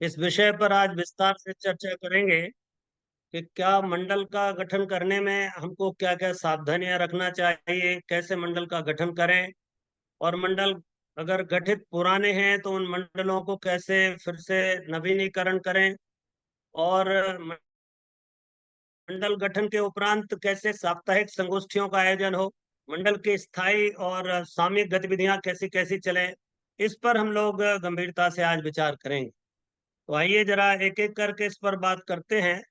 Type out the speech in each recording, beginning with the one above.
इस विषय पर आज विस्तार से चर्चा करेंगे कि क्या मंडल का गठन करने में हमको क्या क्या सावधानियां रखना चाहिए, कैसे मंडल का गठन करें। और मंडल अगर गठित पुराने हैं तो उन मंडलों को कैसे फिर से नवीनीकरण करें। और मंडल गठन के उपरांत कैसे साप्ताहिक संगोष्ठियों का आयोजन हो, मंडल की स्थायी और सामयिक गतिविधियां कैसी कैसी चलें, इस पर हम लोग गंभीरता से आज विचार करेंगे। तो आइए जरा एक एक करके इस पर बात करते हैं।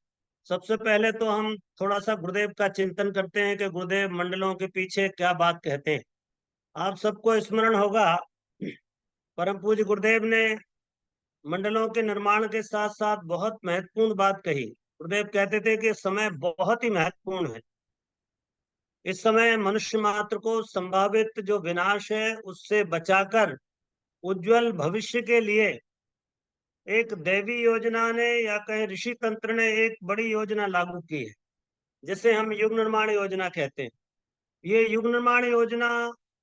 सबसे पहले तो हम थोड़ा सा गुरुदेव का चिंतन करते हैं कि गुरुदेव मंडलों के पीछे क्या बात कहते हैं। आप सबको स्मरण होगा, परम पूज्य गुरुदेव ने मंडलों के निर्माण के साथ साथ बहुत महत्वपूर्ण बात कही। गुरुदेव कहते थे कि समय बहुत ही महत्वपूर्ण है। इस समय मनुष्य मात्र को संभावित जो विनाश है उससे बचाकर उज्जवल भविष्य के लिए एक दैवी योजना ने या कहीं ऋषि तंत्र ने एक बड़ी योजना लागू की है, जिसे हम युग निर्माण योजना कहते हैं। ये युग निर्माण योजना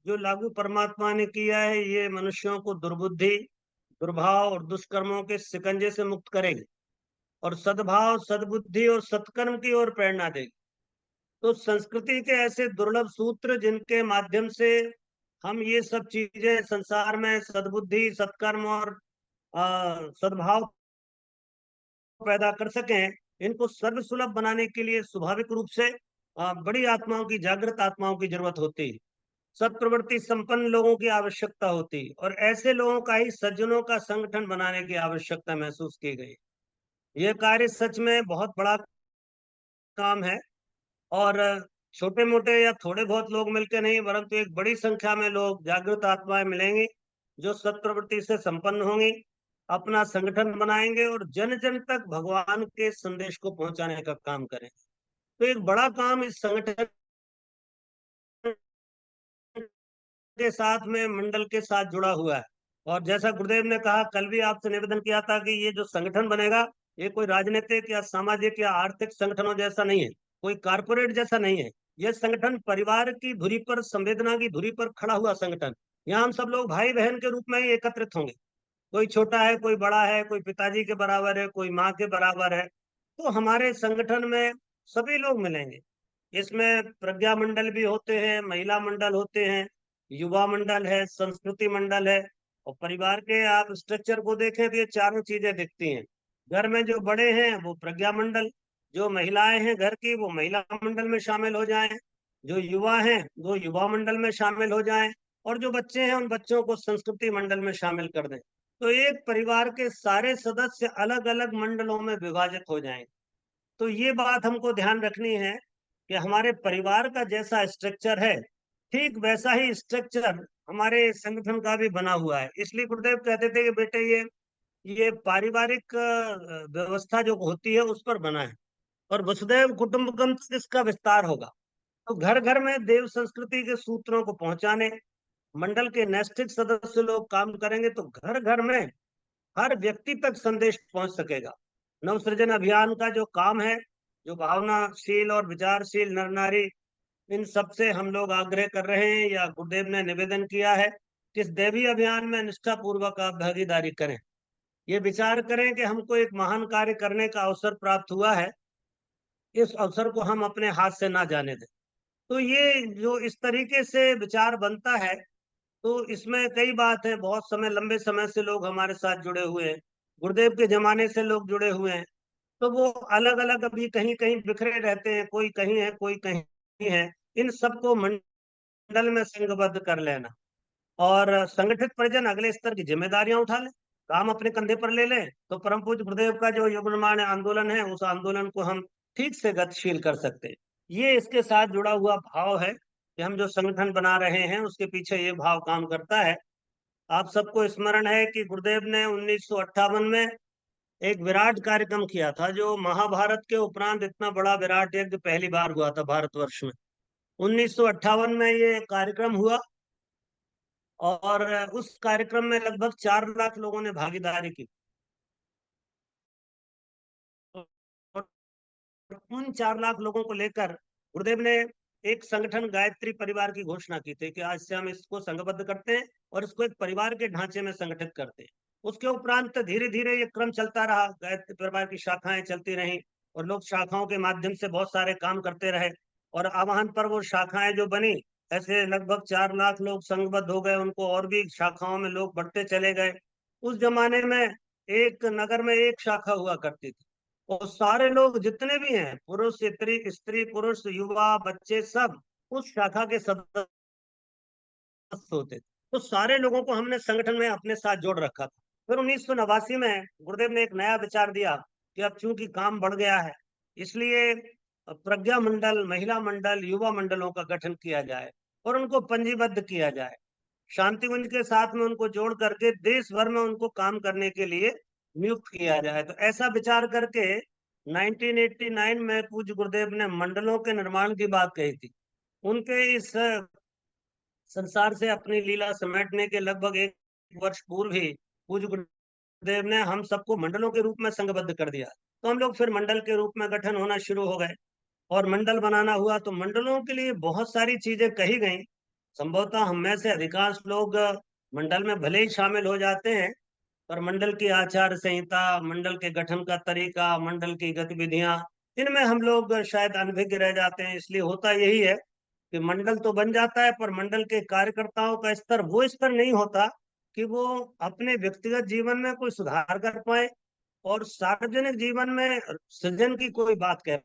जो लागू परमात्मा ने किया है, ये मनुष्यों को दुर्बुद्धि, दुर्भाव और दुष्कर्मों के शिकंजे से मुक्त करेगी और सद्भाव, सद्बुद्धि और सत्कर्म की ओर प्रेरणा देगी। तो संस्कृति के ऐसे दुर्लभ सूत्र जिनके माध्यम से हम ये सब चीजें संसार में सद्बुद्धि, सत्कर्म और सद्भाव पैदा कर सकें, इनको सर्वसुलभ बनाने के लिए स्वाभाविक रूप से बड़ी आत्माओं की, जागृत आत्माओं की जरूरत होती है। सत्प्रवृत्ति संपन्न लोगों की आवश्यकता होती है और ऐसे लोगों का ही सज्जनों का संगठन बनाने की आवश्यकता महसूस की गई। यह कार्य सच में बहुत बड़ा काम है और छोटे मोटे या थोड़े बहुत लोग मिलकर नहीं, परंतु एक बड़ी संख्या में लोग, जागृत आत्माएं मिलेंगी जो सत्प्रवृत्ति से संपन्न होंगी, अपना संगठन बनाएंगे और जन जन तक भगवान के संदेश को पहुंचाने का काम करें। तो एक बड़ा काम इस संगठन के साथ में, मंडल के साथ जुड़ा हुआ है। और जैसा गुरुदेव ने कहा, कल भी आपसे निवेदन किया था कि ये जो संगठन बनेगा, ये कोई राजनीतिक या सामाजिक या आर्थिक संगठनों जैसा नहीं है, कोई कारपोरेट जैसा नहीं है। यह संगठन परिवार की धुरी पर, संवेदना की धुरी पर खड़ा हुआ संगठन। यहाँ हम सब लोग भाई बहन के रूप में ही एकत्रित होंगे। कोई छोटा है, कोई बड़ा है, कोई पिताजी के बराबर है, कोई माँ के बराबर है। तो हमारे संगठन में सभी लोग मिलेंगे। इसमें प्रज्ञा मंडल भी होते हैं, महिला मंडल होते हैं, युवा मंडल है, संस्कृति मंडल है। और परिवार के आप स्ट्रक्चर को देखें तो ये चारों चीजें दिखती हैं। घर में जो बड़े हैं वो प्रज्ञा मंडल, जो महिलाएं हैं घर की वो महिला मंडल में शामिल हो जाएं, जो युवा हैं वो युवा मंडल में शामिल हो जाएं, और जो बच्चे हैं उन बच्चों को संस्कृति मंडल में शामिल कर दें। तो एक परिवार के सारे सदस्य अलग अलग मंडलों में विभाजित हो जाएंगे। तो ये बात हमको ध्यान रखनी है कि हमारे परिवार का जैसा स्ट्रक्चर है, ठीक वैसा ही स्ट्रक्चर हमारे संगठन का भी बना हुआ है। इसलिए गुरुदेव कहते थे कि बेटे ये पारिवारिक व्यवस्था जो होती है उस पर बना है और वसुदैव कुटुंबकम तक इसका विस्तार होगा। तो घर घर में देव संस्कृति के सूत्रों को पहुंचाने मंडल के नैष्ठिक सदस्य लोग काम करेंगे, तो घर घर में हर व्यक्ति तक संदेश पहुंच सकेगा। नवसृजन अभियान का जो काम है, जो भावनाशील और विचारशील नर नारी, इन सब से हम लोग आग्रह कर रहे हैं या गुरुदेव ने निवेदन किया है कि इस दैवीय अभियान में निष्ठा पूर्वक आप भागीदारी करें। ये विचार करें कि हमको एक महान कार्य करने का अवसर प्राप्त हुआ है, इस अवसर को हम अपने हाथ से ना जाने दें। तो ये जो इस तरीके से विचार बनता है, तो इसमें कई बात है। बहुत समय, लंबे समय से लोग हमारे साथ जुड़े हुए हैं, गुरुदेव के जमाने से लोग जुड़े हुए हैं। तो वो अलग अलग अभी कहीं कहीं बिखरे रहते हैं, कोई कहीं है, कोई कहीं है। इन सबको मंडल में संघबद्ध कर लेना और संगठित परिजन अगले स्तर की जिम्मेदारियां उठा लें, काम अपने कंधे पर ले लें, तो परम पूज्य गुरुदेव का जो युग निर्माण आंदोलन है, उस आंदोलन को हम ठीक से गतिशील कर सकते हैं। ये इसके साथ जुड़ा हुआ भाव है कि हम जो संगठन बना रहे हैं उसके पीछे ये भाव काम करता है। आप सबको स्मरण है कि गुरुदेव ने 1958 में एक विराट कार्यक्रम किया था, जो महाभारत के उपरांत इतना बड़ा विराट यज्ञ पहली बार हुआ था भारतवर्ष में। 1958 में ये कार्यक्रम हुआ और उस कार्यक्रम में लगभग 4 लाख लोगों ने भागीदारी की। और उन 4 लाख लोगों को लेकर गुरुदेव ने एक संगठन गायत्री परिवार की घोषणा की थी कि आज से हम इसको संघबद्ध करते हैं और इसको एक परिवार के ढांचे में संगठित करते हैं। उसके उपरांत धीरे धीरे ये क्रम चलता रहा, गायत्री परिवार की शाखाएं चलती रहीं और लोग शाखाओं के माध्यम से बहुत सारे काम करते रहे। और आवाहन पर वो शाखाएं जो बनी, ऐसे लगभग 4 लाख लोग संघबद्ध हो गए, उनको और भी शाखाओं में लोग बढ़ते चले गए। उस जमाने में एक नगर में एक शाखा हुआ करती थी और सारे लोग जितने भी हैं, पुरुष स्त्री स्त्री पुरुष युवा बच्चे, सब उस शाखा के सदस्य होते थे। तो सारे लोगों को हमने संगठन में अपने साथ जोड़ रखा था। फिर 1989 में गुरुदेव ने एक नया विचार दिया कि अब चूंकि काम बढ़ गया है, इसलिए प्रज्ञा मंडल, महिला मंडल, युवा मंडलों का गठन किया जाए और उनको पंजीबद्ध किया जाए। शांति कुंज के साथ में उनको जोड़ करके देश भर में उनको काम करने के लिए नियुक्त किया जाए। तो ऐसा विचार करके 1989 में पूज्य गुरुदेव ने मंडलों के निर्माण की बात कही थी। उनके इस संसार से अपनी लीला समेटने के लगभग 1 वर्ष पूर्व ही पूज्य गुरुदेव ने हम सबको मंडलों के रूप में संघबद्ध कर दिया। तो हम लोग फिर मंडल के रूप में गठन होना शुरू हो गए और मंडल बनाना हुआ। तो मंडलों के लिए बहुत सारी चीजें कही गई। संभवतः हम में से अधिकांश लोग मंडल में भले ही शामिल हो जाते हैं, पर मंडल की आचार संहिता, मंडल के गठन का तरीका, मंडल की गतिविधियां, इनमें हम लोग शायद अनभिज्ञ रह जाते हैं। इसलिए होता यही है कि मंडल तो बन जाता है, पर मंडल के कार्यकर्ताओं का स्तर वो स्तर नहीं होता कि वो अपने व्यक्तिगत जीवन में कोई सुधार कर पाए और सार्वजनिक जीवन में सृजन की कोई बात कह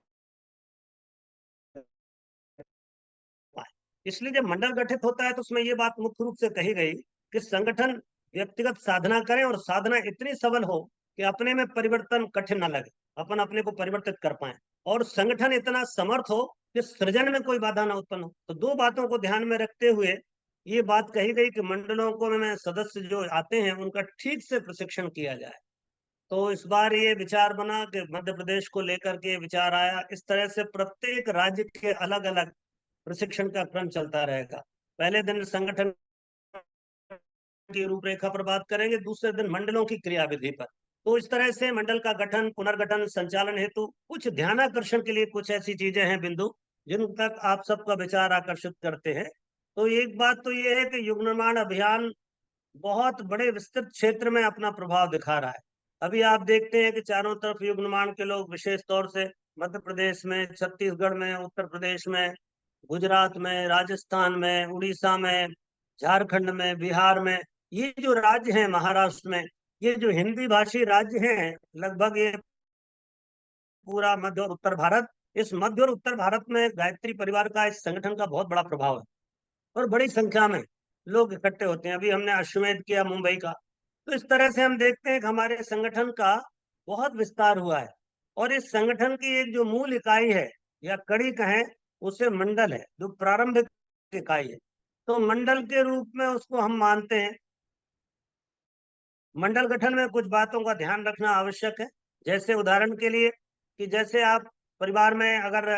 पाए। इसलिए जब मंडल गठित होता है तो उसमें ये बात मुख्य रूप से कही गई कि संगठन व्यक्तिगत साधना करें और साधना इतनी सबल हो कि अपने में परिवर्तन कठिन न लगे, अपन अपने को परिवर्तित कर पाए, और संगठन इतना समर्थ हो कि सृजन में कोई बाधा ना उत्पन्न हो। तो दो बातों को ध्यान में रखते हुए ये बात कही गई कि मंडलों को में सदस्य जो आते हैं उनका ठीक से प्रशिक्षण किया जाए। तो इस बार ये विचार बना कि मध्य प्रदेश को लेकर के विचार आया। इस तरह से प्रत्येक राज्य के अलग अलग प्रशिक्षण का क्रम चलता रहेगा। पहले दिन संगठन की रूपरेखा पर बात करेंगे, दूसरे दिन मंडलों की क्रियाविधि पर। तो इस तरह से मंडल का गठन, पुनर्गठन, संचालन हेतु कुछ ध्यानाकर्षण के लिए कुछ ऐसी चीजें हैं बिंदु जिन तक आप सबका विचार आकर्षित करते हैं। तो एक बात तो यह है कि युग निर्माण अभियान बहुत बड़े विस्तृत क्षेत्र में अपना प्रभाव दिखा रहा है। अभी आप देखते हैं कि चारों तरफ युग निर्माण के लोग, विशेष तौर से मध्य प्रदेश में, छत्तीसगढ़ में, उत्तर प्रदेश में, गुजरात में, राजस्थान में, उड़ीसा में, झारखंड में, बिहार में, ये जो राज्य हैं, महाराष्ट्र में, ये जो हिंदी भाषी राज्य हैं, लगभग ये पूरा मध्य और उत्तर भारत, इस मध्य और उत्तर भारत में गायत्री परिवार का, इस संगठन का बहुत बड़ा प्रभाव है और बड़ी संख्या में लोग इकट्ठे होते हैं। अभी हमने अश्वमेध किया मुंबई का। तो इस तरह से हम देखते हैं कि हमारे संगठन का बहुत विस्तार हुआ है और इस संगठन की एक जो मूल इकाई है या कड़ी कहें, उसे मंडल है, जो प्रारंभिक इकाई है। तो मंडल के रूप में उसको हम मानते हैं। मंडल गठन में कुछ बातों का ध्यान रखना आवश्यक है। जैसे उदाहरण के लिए कि जैसे आप परिवार में अगर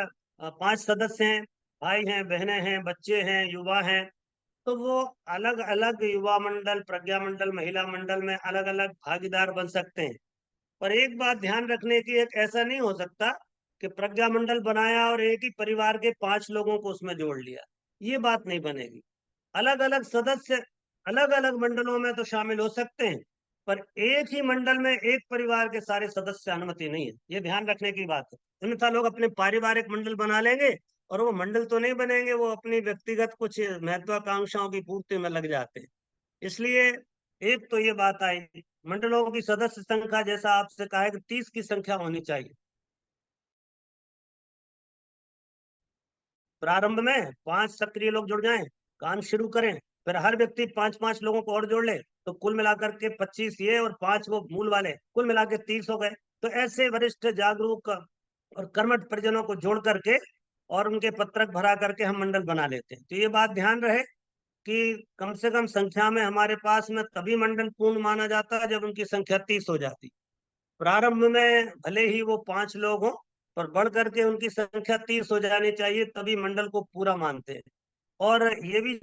5 सदस्य हैं, भाई हैं, बहनें हैं, बच्चे हैं, युवा हैं, तो वो अलग अलग युवा मंडल, प्रज्ञा मंडल, महिला मंडल में अलग अलग भागीदार बन सकते हैं। पर एक बात ध्यान रखने की, एक ऐसा नहीं हो सकता कि प्रज्ञा मंडल बनाया और एक ही परिवार के 5 लोगों को उसमें जोड़ लिया, ये बात नहीं बनेगी। अलग अलग सदस्य अलग अलग मंडलों में तो शामिल हो सकते हैं, पर एक ही मंडल में एक परिवार के सारे सदस्य अनुमति नहीं है, ये ध्यान रखने की बात है। अन्यथा लोग अपने पारिवारिक मंडल बना लेंगे और वो मंडल तो नहीं बनेंगे, वो अपनी व्यक्तिगत कुछ महत्वाकांक्षाओं की पूर्ति में लग जाते हैं। इसलिए एक तो ये बात आई, मंडलों की सदस्य संख्या जैसा आपसे कहा है कि 30 की संख्या होनी चाहिए। प्रारंभ में 5 सक्रिय लोग जुड़ जाएं, काम शुरू करें, फिर हर व्यक्ति 5-5 लोगों को और जोड़ ले, तो कुल मिलाकर के 25 ये और 5 वो मूल वाले, कुल मिला के 30 हो गए। तो ऐसे वरिष्ठ, जागरूक और कर्मठ परिजनों को जोड़ करके और उनके पत्रक भरा करके हम मंडल बना लेते हैं। तो ये बात ध्यान रहे कि कम से कम संख्या में हमारे पास में तभी मंडल पूर्ण माना जाता है जब उनकी संख्या 30 हो जाती। प्रारंभ में भले ही वो 5 लोग हों, पर बढ़ करके उनकी संख्या 30 हो जानी चाहिए, तभी मंडल को पूरा मानते हैं। और ये भी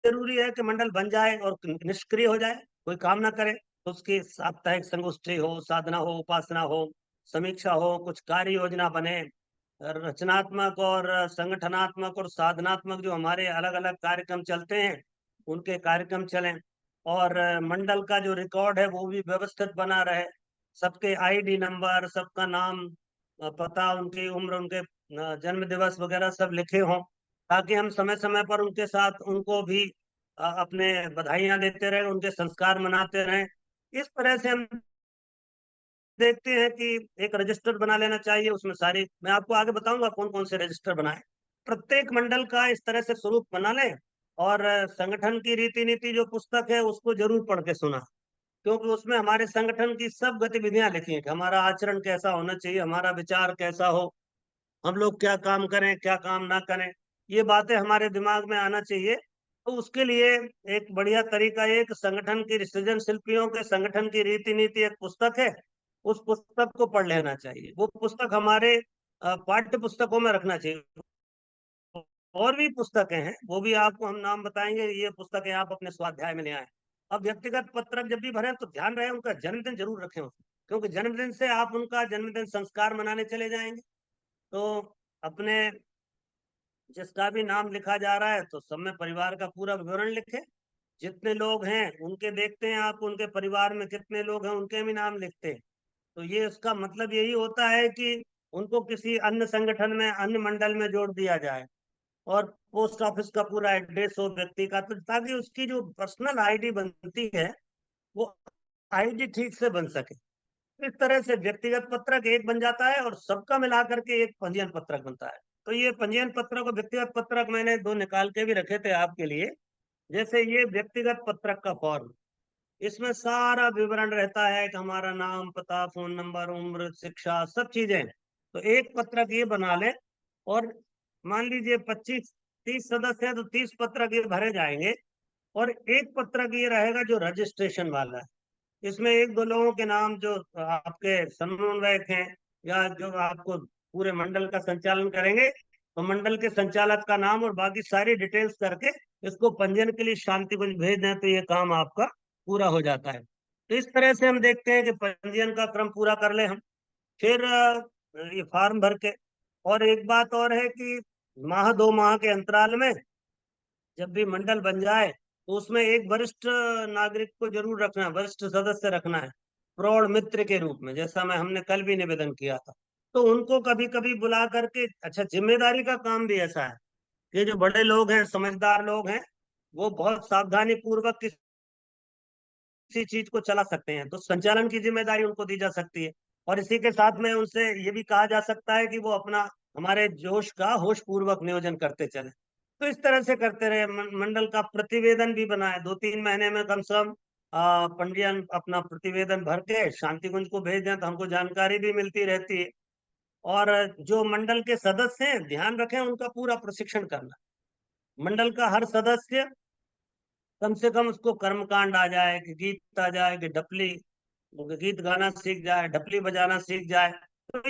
जरूरी है कि मंडल बन जाए और निष्क्रिय हो जाए, कोई काम ना करे, तो उसकी साप्ताहिक संगोष्ठी हो, साधना हो, उपासना हो, समीक्षा हो, कुछ कार्य योजना बने, रचनात्मक और संगठनात्मक और साधनात्मक जो हमारे अलग अलग कार्यक्रम चलते हैं, उनके कार्यक्रम चलें। और मंडल का जो रिकॉर्ड है वो भी व्यवस्थित बना रहे, सबके आईडी नंबर, सबका नाम, पता, उनकी उम्र, उनके जन्म दिवस वगैरह सब लिखे हों, ताकि हम समय समय पर उनके साथ उनको भी अपने बधाइयां देते रहे, उनके संस्कार मनाते रहें। इस तरह से हम देखते हैं कि एक रजिस्टर बना लेना चाहिए, उसमें सारी, मैं आपको आगे बताऊंगा कौन कौन से रजिस्टर बनाए। प्रत्येक मंडल का इस तरह से स्वरूप बना लें, और संगठन की रीति नीति जो पुस्तक है उसको जरूर पढ़ के सुना, क्योंकि उसमें हमारे संगठन की सब गतिविधियां लिखी हैं कि हमारा आचरण कैसा होना चाहिए, हमारा विचार कैसा हो, हम लोग क्या काम करें, क्या काम ना करें, ये बातें हमारे दिमाग में आना चाहिए। तो उसके लिए एक बढ़िया तरीका, एक संगठन की सृजन शिल्पियों के संगठन की रीति नीति एक पुस्तक है, उस पुस्तक को पढ़ लेना चाहिए। वो पुस्तक हमारे पाठ्य पुस्तकों में रखना चाहिए। और भी पुस्तकें हैं, वो भी आपको हम नाम बताएंगे, ये पुस्तकें आप अपने स्वाध्याय में ले आए। अब व्यक्तिगत पत्रक जब भी भरें तो ध्यान रहे उनका जन्मदिन जरूर रखें उसमें, क्योंकि जन्मदिन से आप उनका जन्मदिन संस्कार मनाने चले जाएंगे। तो अपने जिसका भी नाम लिखा जा रहा है तो सब में परिवार का पूरा विवरण लिखे, जितने लोग हैं उनके देखते हैं आप, उनके परिवार में कितने लोग हैं उनके भी नाम लिखते हैं। तो ये इसका मतलब यही होता है कि उनको किसी अन्य संगठन में, अन्य मंडल में जोड़ दिया जाए, और पोस्ट ऑफिस का पूरा एड्रेस हो व्यक्ति का, तो ताकि उसकी जो पर्सनल आईडी बनती है वो आईडी ठीक से बन सके। इस तरह से व्यक्तिगत पत्रक एक बन जाता है और सबका मिला करके एक पंजीयन पत्रक बनता है। तो ये पंजीयन पत्रक और व्यक्तिगत पत्रक मैंने दो निकाल के भी रखे थे आपके लिए। जैसे ये व्यक्तिगत पत्रक का फॉर्म, इसमें सारा विवरण रहता है कि हमारा नाम, पता, फोन नंबर, उम्र, शिक्षा, सब चीजें। तो एक पत्रक ये बना ले, और मान लीजिए 25-30 सदस्य हैं तो 30 पत्रक ये भरे जाएंगे, और एक पत्रक ये रहेगा जो रजिस्ट्रेशन वाला है। इसमें एक दो लोगों के नाम जो आपके समन्वयक हैं, या जो आपको पूरे मंडल का संचालन करेंगे, तो मंडल के संचालक का नाम और बाकी सारी डिटेल्स करके इसको पंजीयन के लिए शांति कुंज भेज दें तो ये काम आपका पूरा हो जाता है। तो इस तरह से हम देखते हैं कि पंजीयन का क्रम पूरा कर ले हम, फिर ये फॉर्म भर के। और एक बात और है कि माह 2 माह के अंतराल में जब भी मंडल बन जाए तो उसमें एक वरिष्ठ नागरिक को जरूर रखना है, वरिष्ठ सदस्य रखना है, प्रौढ़ मित्र के रूप में, जैसा मैं हमने कल भी निवेदन किया था। तो उनको कभी कभी बुला करके, अच्छा जिम्मेदारी का काम भी ऐसा है कि जो बड़े लोग हैं, समझदार लोग हैं, वो बहुत सावधानी पूर्वक किसी चीज को चला सकते हैं, तो संचालन की जिम्मेदारी उनको दी जा सकती है। और इसी के साथ में उनसे ये भी कहा जा सकता है कि वो अपना, हमारे जोश का होश पूर्वक नियोजन करते चले। तो इस तरह से करते रहे। मंडल का प्रतिवेदन भी बनाए, 2-3 महीने में कम से कम पंजीयन अपना प्रतिवेदन भर के शांति कुंज को भेज दें तो हमको जानकारी भी मिलती रहती है। और जो मंडल के सदस्य हैं, ध्यान रखें उनका पूरा प्रशिक्षण करना। मंडल का हर सदस्य कम से कम उसको कर्मकांड आ जाए, कि गीत आ जाए, कि डपली, गीत गाना सीख जाए, ढपली बजाना सीख जाए। तो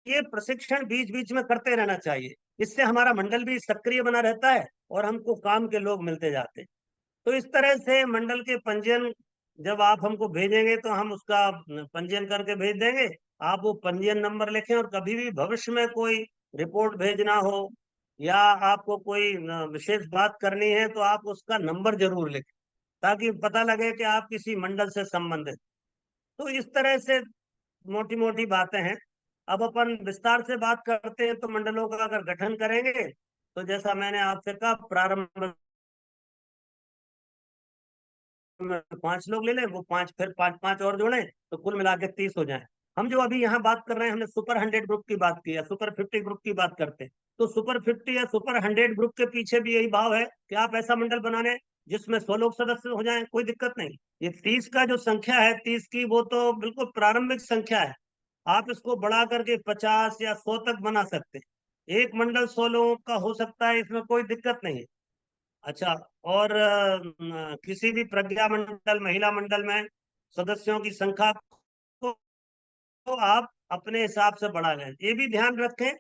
ये प्रशिक्षण बीच बीच में करते रहना चाहिए। इससे हमारा मंडल भी सक्रिय बना रहता है और हमको काम के लोग मिलते जाते हैं। तो इस तरह से मंडल के पंजीयन जब आप हमको भेजेंगे तो हम उसका पंजीयन करके भेज देंगे। आप वो पंजीयन नंबर लिखें, और कभी भी भविष्य में कोई रिपोर्ट भेजना हो या आपको कोई विशेष बात करनी है तो आप उसका नंबर जरूर लिखें, ताकि पता लगे कि आप किसी मंडल से संबंधित। तो इस तरह से मोटी मोटी बातें हैं। अब अपन विस्तार से बात करते हैं। तो मंडलों का अगर गठन करेंगे तो जैसा मैंने आपसे कहा, प्रारंभ में 5 लोग ले लें, वो 5, फिर 5-5 और जोड़ें तो कुल मिला के 30 हो जाए। हम जो अभी यहाँ बात कर रहे हैं, हमने सुपर 100 ग्रुप की बात की है, सुपर 50 ग्रुप की बात करते हैं। तो सुपर 50 या सुपर 100 ग्रुप के पीछे भी यही भाव है कि आप ऐसा मंडल बनाने जिसमें 100 लोग सदस्य हो जाएं, कोई दिक्कत नहीं। ये 30 का जो संख्या है, 30 की, वो तो बिल्कुल प्रारंभिक संख्या है। आप इसको बढ़ा करके 50 या 100 तक बना सकते हैं। एक मंडल 100 लोगों का हो सकता है, इसमें कोई दिक्कत नहीं है। अच्छा, और किसी भी प्रज्ञा मंडल, महिला मंडल में सदस्यों की संख्या को तो आप अपने हिसाब से बढ़ा लें। ये भी ध्यान रखें,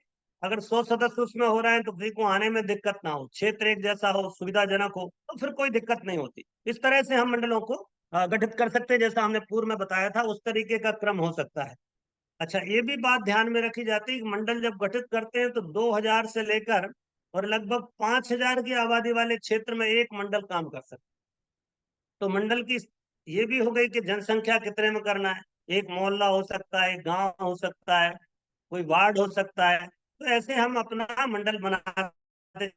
अगर 100 सदस्य उसमें हो रहे हैं तो किसी को आने में दिक्कत ना हो, क्षेत्र एक जैसा हो, सुविधाजनक हो, तो फिर कोई दिक्कत नहीं होती। इस तरह से हम मंडलों को गठित कर सकते हैं, जैसा हमने पूर्व में बताया था उस तरीके का क्रम हो सकता है। अच्छा, ये भी बात ध्यान में रखी जाती है कि मंडल जब गठित करते हैं तो 2000 से लेकर और लगभग 5000 की आबादी वाले क्षेत्र में एक मंडल काम कर सकता है। तो मंडल की ये भी हो गई कि जनसंख्या कितने में करना है। एक मोहल्ला हो सकता है, एक गांव हो सकता है, कोई वार्ड हो सकता है। तो ऐसे हम अपना मंडल बनाते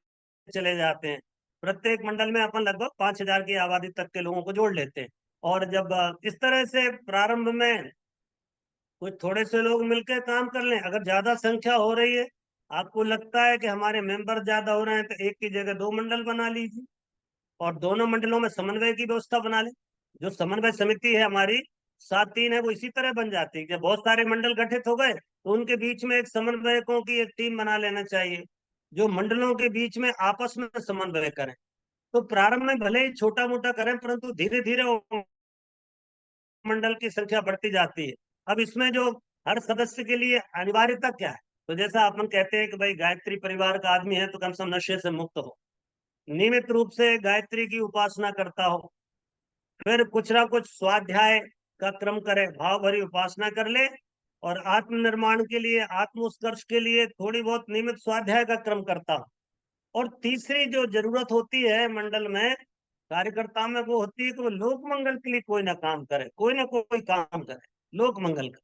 चले जाते हैं। प्रत्येक मंडल में अपन लगभग 5,000 की आबादी तक के लोगों को जोड़ लेते हैं। और जब इस तरह से प्रारंभ में कुछ थोड़े से लोग मिलकर काम कर लें, अगर ज्यादा संख्या हो रही है, आपको लगता है कि हमारे मेंबर ज्यादा हो रहे हैं, तो एक की जगह 2 मंडल बना लीजिए और दोनों मंडलों में समन्वय की व्यवस्था बना ले। जो समन्वय समिति है हमारी 7-3 है, वो इसी तरह बन जाती है। जब बहुत सारे मंडल गठित हो गए तो उनके बीच में एक समन्वयकों की एक टीम बना लेना चाहिए, जो मंडलों के बीच में आपस में समन्वय करें। तो प्रारंभ में भले ही छोटा मोटा करें, परंतु धीरे धीरे वो मंडल की संख्या बढ़ती जाती है। अब इसमें जो हर सदस्य के लिए अनिवार्यता क्या है, तो जैसा अपन कहते हैं कि भाई गायत्री परिवार का आदमी है तो कम से कम नशे से मुक्त हो, नियमित रूप से गायत्री की उपासना करता हो, फिर कुछ ना कुछ स्वाध्याय का क्रम करे, भाव भरी उपासना कर ले, और आत्मनिर्माण के लिए, आत्म उत्कर्ष के लिए थोड़ी बहुत नियमित स्वाध्याय का क्रम करता हो। और तीसरी जो जरूरत होती है मंडल में कार्यकर्ता में, वो होती है कि वो लोक मंगल के लिए कोई ना काम करे, कोई ना कोई काम करे लोक मंगल का।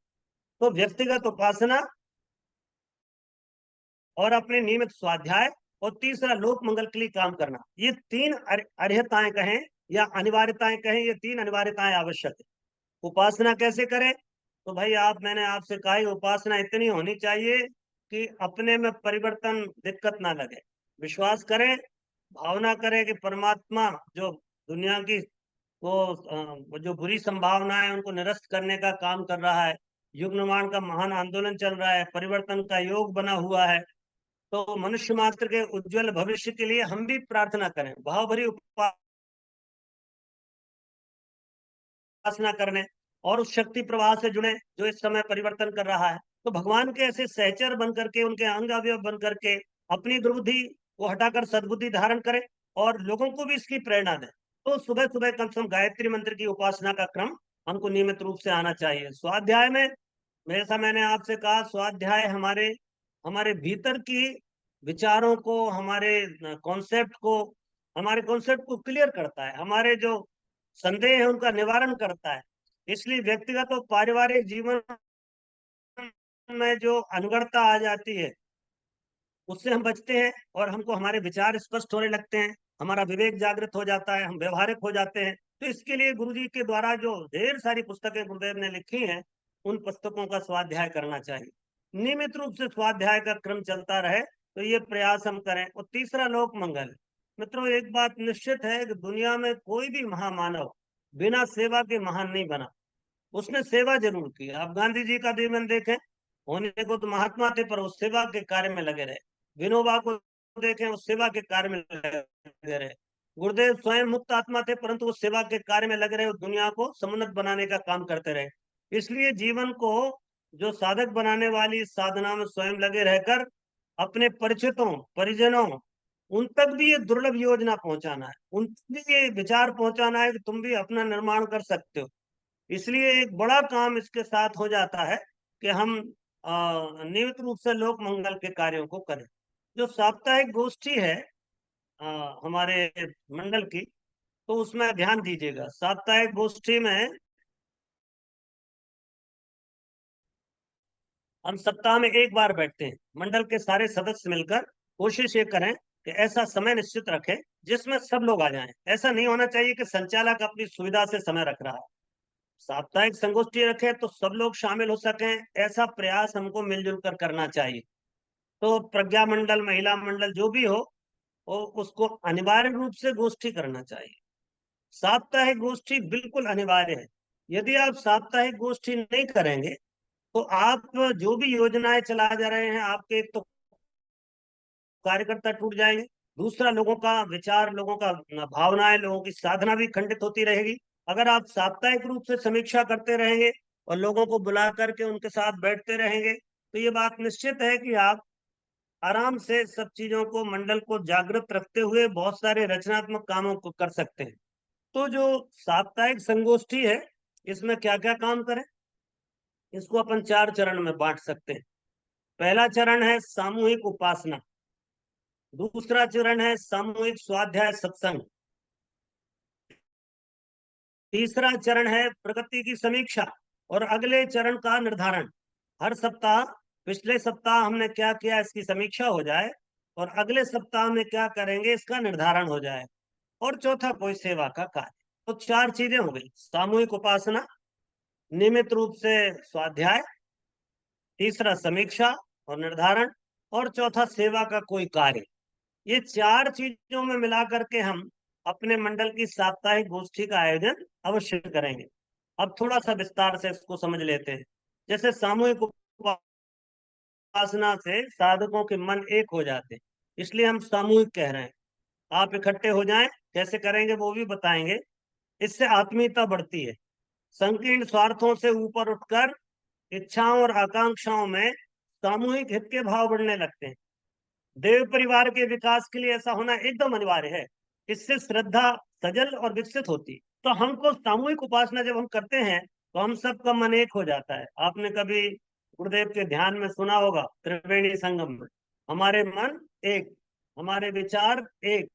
तो व्यक्तिगत उपासना और अपने नियमित स्वाध्याय, और तीसरा लोक मंगल के लिए काम करना, ये तीन अर्हताएं कहें या अनिवार्यताएं कहें, ये तीन अनिवार्यताएं आवश्यक है। उपासना कैसे करें, तो भाई मैंने आपसे कहा ही, उपासना इतनी होनी चाहिए कि अपने में परिवर्तन दिक्कत ना लगे। विश्वास करें, भावना करें कि परमात्मा जो दुनिया की वो जो बुरी संभावना है उनको निरस्त करने का काम कर रहा है, युग निर्माण का महान आंदोलन चल रहा है, परिवर्तन का योग बना हुआ है। तो मनुष्य मात्र के उज्जवल भविष्य के लिए हम भी प्रार्थना करें, भाव भरी उपासना करने, और उस शक्ति प्रवाह से जुड़े जो इस समय परिवर्तन कर रहा है। तो भगवान के ऐसे सहचर बन करके, उनके अंग अवयव बन करके अपनी दुर्बुद्धि को हटाकर सद्बुद्धि धारण करें और लोगों को भी इसकी प्रेरणा दें। तो सुबह सुबह कम से कम गायत्री मंत्र की उपासना का क्रम हमको नियमित रूप से आना चाहिए। स्वाध्याय में, जैसा मैंने आपसे कहा, स्वाध्याय हमारे हमारे भीतर की विचारों को, हमारे कॉन्सेप्ट को क्लियर करता है, हमारे जो संदेह है उनका निवारण करता है। इसलिए व्यक्तिगत और पारिवारिक जीवन में जो अनगढ़ता आ जाती है उससे हम बचते हैं, और हमको हमारे विचार स्पष्ट होने लगते हैं, हमारा विवेक जागृत हो जाता है, हम व्यवहारिक हो जाते हैं। तो इसके लिए गुरु जी के द्वारा जो ढेर सारी पुस्तकें गुरुदेव ने लिखी हैं, उन पुस्तकों का स्वाध्याय करना चाहिए। नियमित रूप से स्वाध्याय का क्रम चलता रहे, तो ये प्रयास हम करें। और तीसरा, लोक मंगल। मित्रों, एक बात निश्चित है कि दुनिया में कोई भी महामानव बिना सेवा के महान नहीं बना। उसने सेवा जरूर की। आप गांधी जी का जीवन देखें, होने को तो महात्मा थे पर वो सेवा के कार्य में लगे रहे। विनोबा को देखें, वो सेवा के कार्य में लगे रहे। गुरुदेव स्वयं मुक्त आत्मा थे, परंतु वो सेवा के कार्य में लगे रहे और दुनिया को समुन्नत बनाने का काम करते रहे। इसलिए जीवन को जो साधक बनाने वाली साधना में स्वयं लगे रहकर अपने परिचितों, परिजनों, उन तक भी ये दुर्लभ योजना पहुंचाना है, उन तक भी ये विचार पहुंचाना है कि तुम भी अपना निर्माण कर सकते हो। इसलिए एक बड़ा काम इसके साथ हो जाता है कि हम नियमित रूप से लोक मंगल के कार्यों को करें। जो साप्ताहिक गोष्ठी है हमारे मंडल की, तो उसमें ध्यान दीजिएगा। साप्ताहिक गोष्ठी में हम सप्ताह में एक बार बैठते हैं, मंडल के सारे सदस्य मिलकर। कोशिश ये करें कि ऐसा समय निश्चित रखें जिसमें सब लोग आ जाएं। ऐसा नहीं होना चाहिए कि संचालक अपनी सुविधा से समय रख रहा है। साप्ताहिक संगोष्ठी रखें तो सब लोग शामिल हो सकें, ऐसा प्रयास हमको मिलजुल कर करना चाहिए। तो प्रज्ञा मंडल, महिला मंडल जो भी हो, वो उसको अनिवार्य रूप से गोष्ठी करना चाहिए। साप्ताहिक गोष्ठी बिल्कुल अनिवार्य है। यदि आप साप्ताहिक गोष्ठी नहीं करेंगे तो आप जो भी योजनाएं चला जा रहे हैं, आपके एक तो कार्यकर्ता टूट जाएंगे, दूसरा लोगों का विचार, लोगों का भावनाएं, लोगों की साधना भी खंडित होती रहेगी। अगर आप साप्ताहिक रूप से समीक्षा करते रहेंगे और लोगों को बुला करके उनके साथ बैठते रहेंगे, तो ये बात निश्चित है कि आप आराम से सब चीजों को, मंडल को जागृत रखते हुए बहुत सारे रचनात्मक कामों को कर सकते हैं। तो जो साप्ताहिक संगोष्ठी है, इसमें क्या क्या काम करें, इसको अपन 4 चरण में बांट सकते हैं। पहला चरण है सामूहिक उपासना, दूसरा चरण है सामूहिक स्वाध्याय सत्संग, तीसरा चरण है प्रगति की समीक्षा और अगले चरण का निर्धारण। हर सप्ताह पिछले सप्ताह हमने क्या किया इसकी समीक्षा हो जाए और अगले सप्ताह में क्या करेंगे इसका निर्धारण हो जाए। और चौथा कोई सेवा का कार्य। तो चार चीजें हो गई, सामूहिक उपासना, नियमित रूप से स्वाध्याय, तीसरा समीक्षा और निर्धारण, और चौथा सेवा का कोई कार्य। ये चार चीजों में मिला करके हम अपने मंडल की साप्ताहिक गोष्ठी का आयोजन अवश्य करेंगे। अब थोड़ा सा विस्तार से इसको समझ लेते हैं। जैसे सामूहिक उपासना से साधकों के मन एक हो जाते हैं, इसलिए हम सामूहिक कह रहे हैं। आप इकट्ठे हो जाएं, कैसे करेंगे वो भी बताएंगे। इससे आत्मीयता बढ़ती है, संकीर्ण स्वार्थों से ऊपर उठकर इच्छाओं और आकांक्षाओं में सामूहिक हित के भाव बढ़ने लगते हैं। देव परिवार के विकास के लिए ऐसा होना एकदम अनिवार्य है। इससे श्रद्धा सजल और विकसित होती। तो हमको सामूहिक उपासना जब हम करते हैं तो हम सबका मन एक हो जाता है। आपने कभी गुरुदेव के ध्यान में सुना होगा त्रिवेणी संगम में, हमारे मन एक, हमारे विचार एक,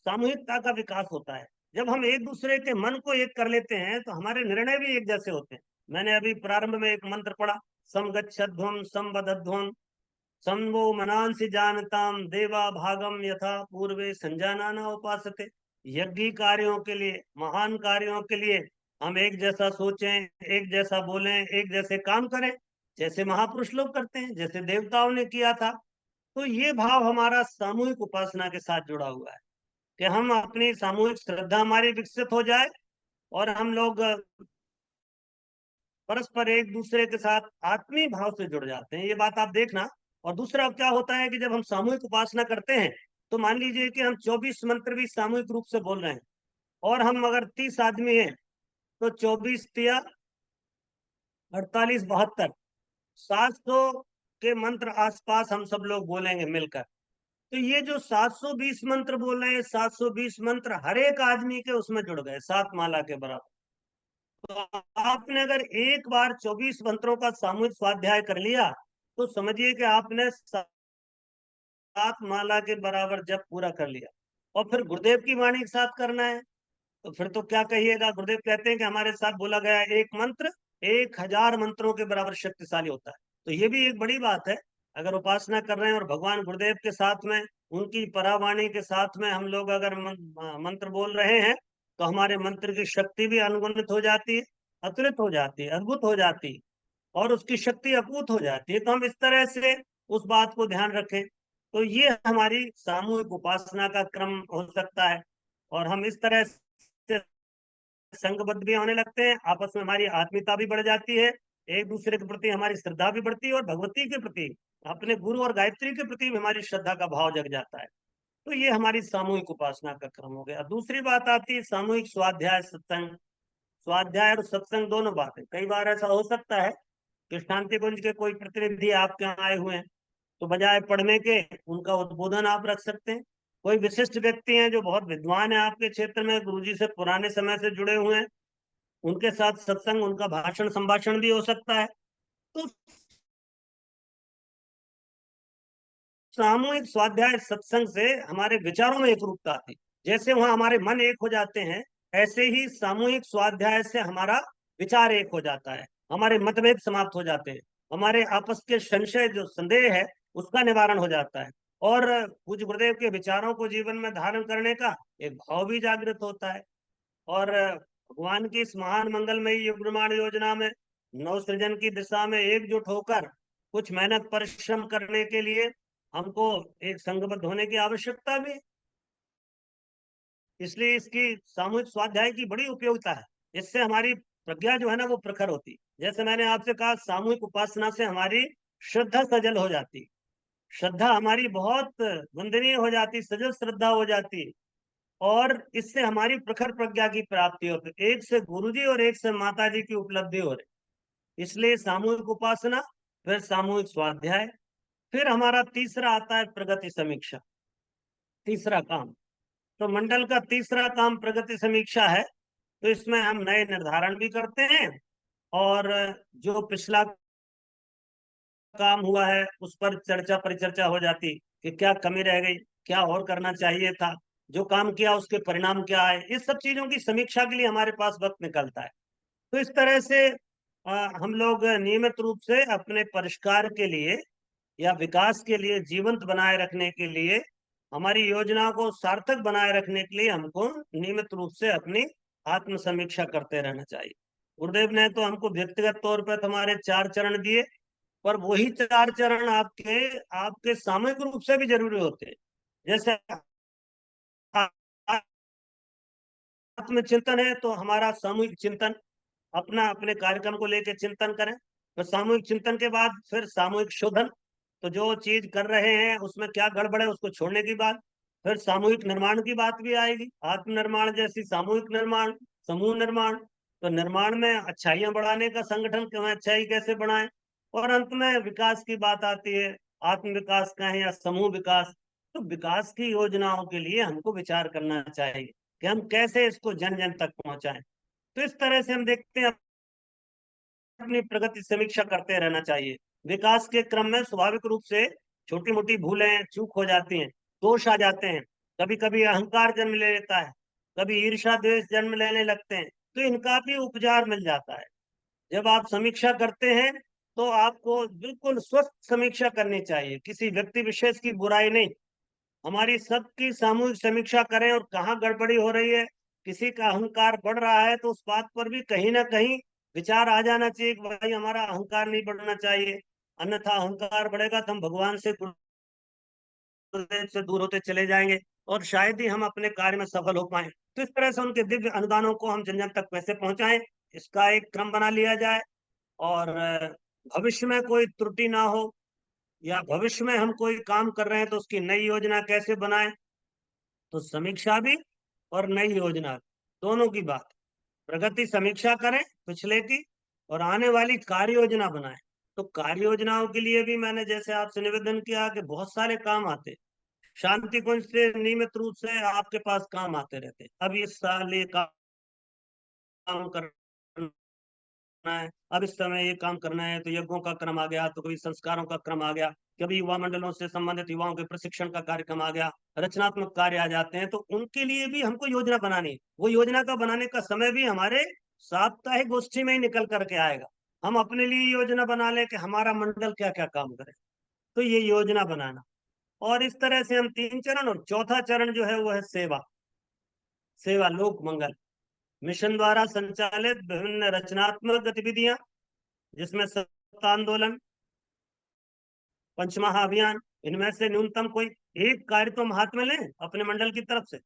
सामूहिकता का विकास होता है। जब हम एक दूसरे के मन को एक कर लेते हैं तो हमारे निर्णय भी एक जैसे होते हैं। मैंने अभी प्रारंभ में एक मंत्र पढ़ा, समगच्छध्वम संवदध्वम संवो मनांसि जानताम देवा भागम यथा पूर्वे संजानाना उपासते। यज्ञ कार्यों के लिए, महान कार्यों के लिए हम एक जैसा सोचें, एक जैसा बोलें, एक जैसे काम करें, जैसे महापुरुष लोग करते हैं, जैसे देवताओं ने किया था। तो ये भाव हमारा सामूहिक उपासना के साथ जुड़ा हुआ है कि हम अपनी सामूहिक श्रद्धा हमारी विकसित हो जाए और हम लोग परस्पर एक दूसरे के साथ आत्मीय भाव से जुड़ जाते हैं। ये बात आप देखना। और दूसरा क्या होता है कि जब हम सामूहिक उपासना करते हैं तो मान लीजिए कि हम 24 मंत्र भी सामूहिक रूप से बोल रहे हैं और हम अगर 30 आदमी हैं तो 24 तिया 48 72, 700 के मंत्र आसपास हम सब लोग बोलेंगे मिलकर। तो ये जो 720 मंत्र बोल रहे हैं, 720 मंत्र हर एक आदमी के उसमें जुड़ गए, 7 माला के बराबर। तो आपने अगर एक बार 24 मंत्रों का सामूहिक स्वाध्याय कर लिया तो समझिए कि आपने 7 माला के बराबर जप पूरा कर लिया। और फिर गुरुदेव की वाणी के साथ करना है तो फिर तो क्या कहिएगा। गुरुदेव कहते हैं कि हमारे साथ बोला गया एक मंत्र 1000 मंत्रों के बराबर शक्तिशाली होता है। तो ये भी एक बड़ी बात है। अगर उपासना कर रहे हैं और भगवान गुरुदेव के साथ में, उनकी परावाणी के साथ में हम लोग अगर मंत्र बोल रहे हैं तो हमारे मंत्र की शक्ति भी अनगुणित हो जाती है, अतुलित हो जाती है, अद्भुत हो जाती है और उसकी शक्ति अकूत हो जाती है। तो हम इस तरह से उस बात को ध्यान रखें। तो ये हमारी सामूहिक उपासना का क्रम हो सकता है। और हम इस तरह से संघबद्ध भी होने लगते हैं, आपस में हमारी आत्मीयता भी बढ़ जाती है, एक दूसरे के प्रति हमारी श्रद्धा भी बढ़ती है और भगवती के प्रति, अपने गुरु और गायत्री के प्रति भी हमारी श्रद्धा का भाव जग जाता है। तो ये हमारी सामूहिक उपासना का क्रम हो गया। दूसरी बात आती है सामूहिक स्वाध्याय सत्संग। स्वाध्याय और सत्संग दोनों बातें। कई बार ऐसा हो सकता है कि शांति कुंज के कोई प्रतिनिधि आपके यहाँ आए हुए हैं तो बजाय पढ़ने के उनका उद्बोधन आप रख सकते हैं। कोई विशिष्ट व्यक्ति हैं जो बहुत विद्वान है आपके क्षेत्र में, गुरुजी से पुराने समय से जुड़े हुए हैं, उनके साथ सत्संग, उनका भाषण संभाषण भी हो सकता है। तो सामूहिक स्वाध्याय सत्संग से हमारे विचारों में एक रूपता आती। जैसे वहां हमारे मन एक हो जाते हैं, ऐसे ही सामूहिक स्वाध्याय से हमारा विचार एक हो जाता है, हमारे मतभेद समाप्त हो जाते हैं, हमारे आपस के संशय जो संदेह है उसका निवारण हो जाता है और पूज्य गुरुदेव के विचारों को जीवन में धारण करने का एक भाव भी जागृत होता है। और भगवान की इस महान मंगलमयी युग निर्माण योजना में नव सृजन की दिशा में एकजुट होकर कुछ मेहनत परिश्रम करने के लिए हमको एक संघबद्ध होने की आवश्यकता भी। इसलिए इसकी सामूहिक स्वाध्याय की बड़ी उपयोगिता है। इससे हमारी प्रज्ञा जो है ना वो प्रखर होती। जैसे मैंने आपसे कहा सामूहिक उपासना से हमारी श्रद्धा सजल हो जाती, श्रद्धा हमारी बहुत वंदनीय हो जाती, सजल श्रद्धा हो जाती और इससे हमारी प्रखर प्रज्ञा की प्राप्ति होती, एक से गुरुजी और एक से माता जी की उपलब्धि हो रही। इसलिए सामूहिक उपासना, फिर सामूहिक स्वाध्याय, फिर हमारा तीसरा आता है प्रगति समीक्षा। तीसरा काम, तो मंडल का तीसरा काम प्रगति समीक्षा है। तो इसमें हम नए निर्धारण भी करते हैं और जो पिछला काम हुआ है उस पर चर्चा परिचर्चा हो जाती कि क्या कमी रह गई, क्या और करना चाहिए था। जो काम किया उसके परिणाम क्या आए, इस सब चीजों की समीक्षा के लिए हमारे पास वक्त निकलता है। तो इस तरह से हम लोग नियमित रूप से अपने परिष्कार के लिए या विकास के लिए, जीवंत बनाए रखने के लिए, हमारी योजनाओं को सार्थक बनाए रखने के लिए हमको नियमित रूप से अपनी आत्म समीक्षा करते रहना चाहिए। गुरुदेव ने तो हमको व्यक्तिगत तौर पर हमारे 4 चरण दिए, पर वही 4 चरण आपके आपके सामूहिक रूप से भी जरूरी होते हैं। जैसे आत्मचिंतन है तो हमारा सामूहिक चिंतन, अपना अपने कार्यक्रम को लेकर चिंतन करें। तो सामूहिक चिंतन के बाद फिर सामूहिक शोधन, तो जो चीज कर रहे हैं उसमें क्या गड़बड़ है उसको छोड़ने की बात। फिर सामूहिक निर्माण की बात भी आएगी, आत्मनिर्माण जैसी सामूहिक निर्माण, समूह निर्माण। तो निर्माण में अच्छाइयां बढ़ाने का, संगठन में अच्छाई कैसे बढ़ाएं। और अंत में विकास की बात आती है, आत्म विकास कहें या समूह विकास। तो विकास की योजनाओं के लिए हमको विचार करना चाहिए कि हम कैसे इसको जन जन तक पहुंचाएं। तो इस तरह से हम देखते हैं अपनी प्रगति समीक्षा करते रहना चाहिए। विकास के क्रम में स्वाभाविक रूप से छोटी मोटी भूलें चूक हो जाती हैं, दोष आ जाते हैं। कभी कभी अहंकार जन्म ले लेता है, कभी ईर्ष्या द्वेष जन्म लेने लगते हैं, तो इनका भी उपचार मिल जाता है। जब आप समीक्षा करते हैं तो आपको बिल्कुल स्वस्थ समीक्षा करनी चाहिए, किसी व्यक्ति विशेष की बुराई नहीं। हमारी सबकी सामूहिक समीक्षा करें और कहाँ गड़बड़ी हो रही है, किसी का अहंकार बढ़ रहा है तो उस बात पर भी कहीं ना कहीं विचार आ जाना चाहिए कि भाई हमारा अहंकार नहीं बढ़ना चाहिए। अन्यथा अहंकार बढ़ेगा तो हम भगवान से, गुरुदेव से दूर होते चले जाएंगे और शायद ही हम अपने कार्य में सफल हो पाए। तो इस तरह से उनके दिव्य अनुदानों को हम जन जन तक कैसे पहुंचाएं, इसका एक क्रम बना लिया जाए। और भविष्य में कोई त्रुटि ना हो, या भविष्य में हम कोई काम कर रहे हैं तो उसकी नई योजना कैसे बनाएं। तो समीक्षा भी और नई योजना दोनों की बात, प्रगति समीक्षा करें पिछले की, और आने वाली कार्य योजना बनाएं। तो कार्य योजनाओं के लिए भी मैंने जैसे आपसे निवेदन किया कि बहुत सारे काम आते, शांति कुंज से नियमित रूप से आपके पास काम आते रहते। अब इस साल ये काम करना है, अब इस समय ये काम करना है, तो यज्ञों का क्रम आ गया, तो कभी संस्कारों का क्रम आ गया, कभी युवा मंडलों से संबंधित युवाओं के प्रशिक्षण का कार्यक्रम आ गया, रचनात्मक कार्य आ जाते हैं। तो उनके लिए भी हमको योजना बनानी है। वो योजना का बनाने का समय भी हमारे साप्ताहिक गोष्ठी में ही निकल करके आएगा। हम अपने लिए योजना बना लें कि हमारा मंडल क्या क्या काम करे, तो ये योजना बनाना। और इस तरह से हम 3 चरण, और चौथा चरण जो है वो है सेवा। सेवा, लोक मंगल, मिशन द्वारा संचालित विभिन्न रचनात्मक गतिविधियां, जिसमें सत्ता आंदोलन, पंचमहा अभियान, इनमें से न्यूनतम कोई एक कार्य तो हम हाथ में लें अपने मंडल की तरफ से।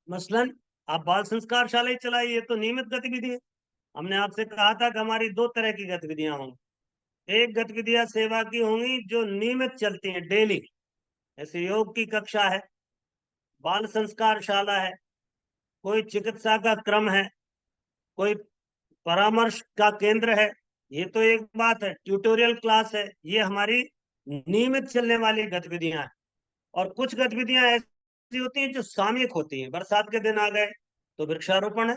मसलन आप बाल संस्कार शाला ही चलाइए, ये तो नियमित गतिविधि है। हमने आपसे कहा था कि हमारी 2 तरह की गतिविधियां होंगी। एक गतिविधियां सेवा की होंगी जो नियमित चलती हैं, डेली, जैसे योग की कक्षा है, बाल संस्कार शाला है, कोई चिकित्सा का क्रम है, कोई परामर्श का केंद्र है। ये तो एक बात है, ट्यूटोरियल क्लास है, ये हमारी नियमित चलने वाली गतिविधियां हैं। और कुछ गतिविधियां ऐसी होती हैं जो सामयिक होती हैं। बरसात के दिन आ गए तो वृक्षारोपण है,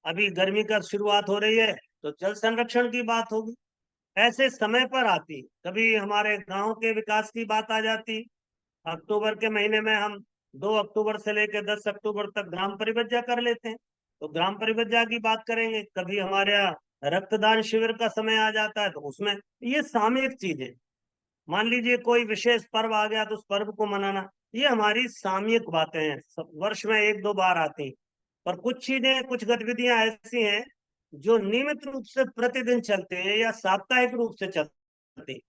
अभी गर्मी का शुरुआत हो रही है तो जल संरक्षण की बात होगी। ऐसे समय पर आती, कभी हमारे गांव के विकास की बात आ जाती। अक्टूबर के महीने में हम 2 अक्टूबर से लेकर 10 अक्टूबर तक ग्राम परिचर्या कर लेते हैं, तो ग्राम परिचर्या की बात करेंगे। कभी हमारे यहाँ रक्तदान शिविर का समय आ जाता है तो उसमें, ये सामयिक चीजें। मान लीजिए कोई विशेष पर्व आ गया तो उस पर्व को मनाना, ये हमारी सामयिक बातें हैं, सब वर्ष में 1-2 बार आती। पर कुछ चीजें, कुछ गतिविधियां ऐसी हैं जो नियमित रूप से प्रतिदिन चलते हैं या साप्ताहिक रूप से चलती।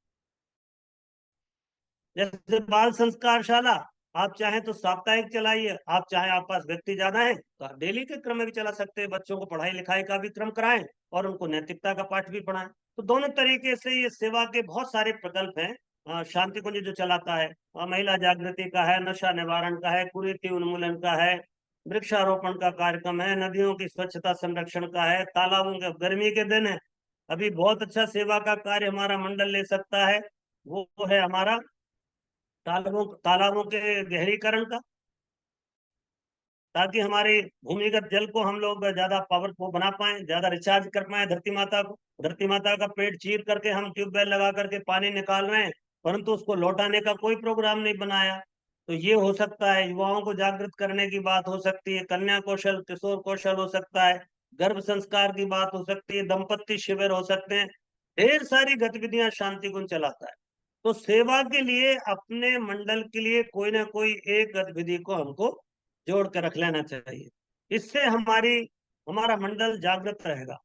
जैसे बाल संस्कार शाला, आप चाहें तो साप्ताहिक चलाइए, आप चाहें, आप पास व्यक्ति ज्यादा है तो आप डेली के क्रम में भी चला सकते हैं। बच्चों को पढ़ाई लिखाई का भी क्रम कराएं और उनको नैतिकता का पाठ भी पढ़ाएं। तो दोनों तरीके से ये सेवा के बहुत सारे प्रकल्प हैं। शांति कुंज जो चलाता है, महिला जागृति का है, नशा निवारण का है, कुरीति उन्मूलन का है, वृक्षारोपण का कार्यक्रम है, नदियों की स्वच्छता संरक्षण का है, तालाबों के, गर्मी के दिन है, अभी बहुत अच्छा सेवा का कार्य हमारा मंडल ले सकता है, वो है हमारा तालाबों तालाबों के गहरीकरण का, ताकि हमारे भूमिगत जल को हम लोग ज्यादा पावरफुल बना पाए, ज्यादा रिचार्ज कर पाए धरती माता को। धरती माता का पेट चीर करके हम ट्यूबवेल लगा करके पानी निकाल रहे हैं, परंतु उसको लौटाने का कोई प्रोग्राम नहीं बनाया। तो ये हो सकता है, युवाओं को जागृत करने की बात हो सकती है, कन्या कौशल, किशोर कौशल हो सकता है, गर्भ संस्कार की बात हो सकती है, दंपत्ति शिविर हो सकते हैं। ढेर सारी गतिविधियां शांति कुंज चलाता है। तो सेवा के लिए अपने मंडल के लिए कोई ना कोई एक गतिविधि को हमको जोड़ कर रख लेना चाहिए। इससे हमारा मंडल जागृत रहेगा।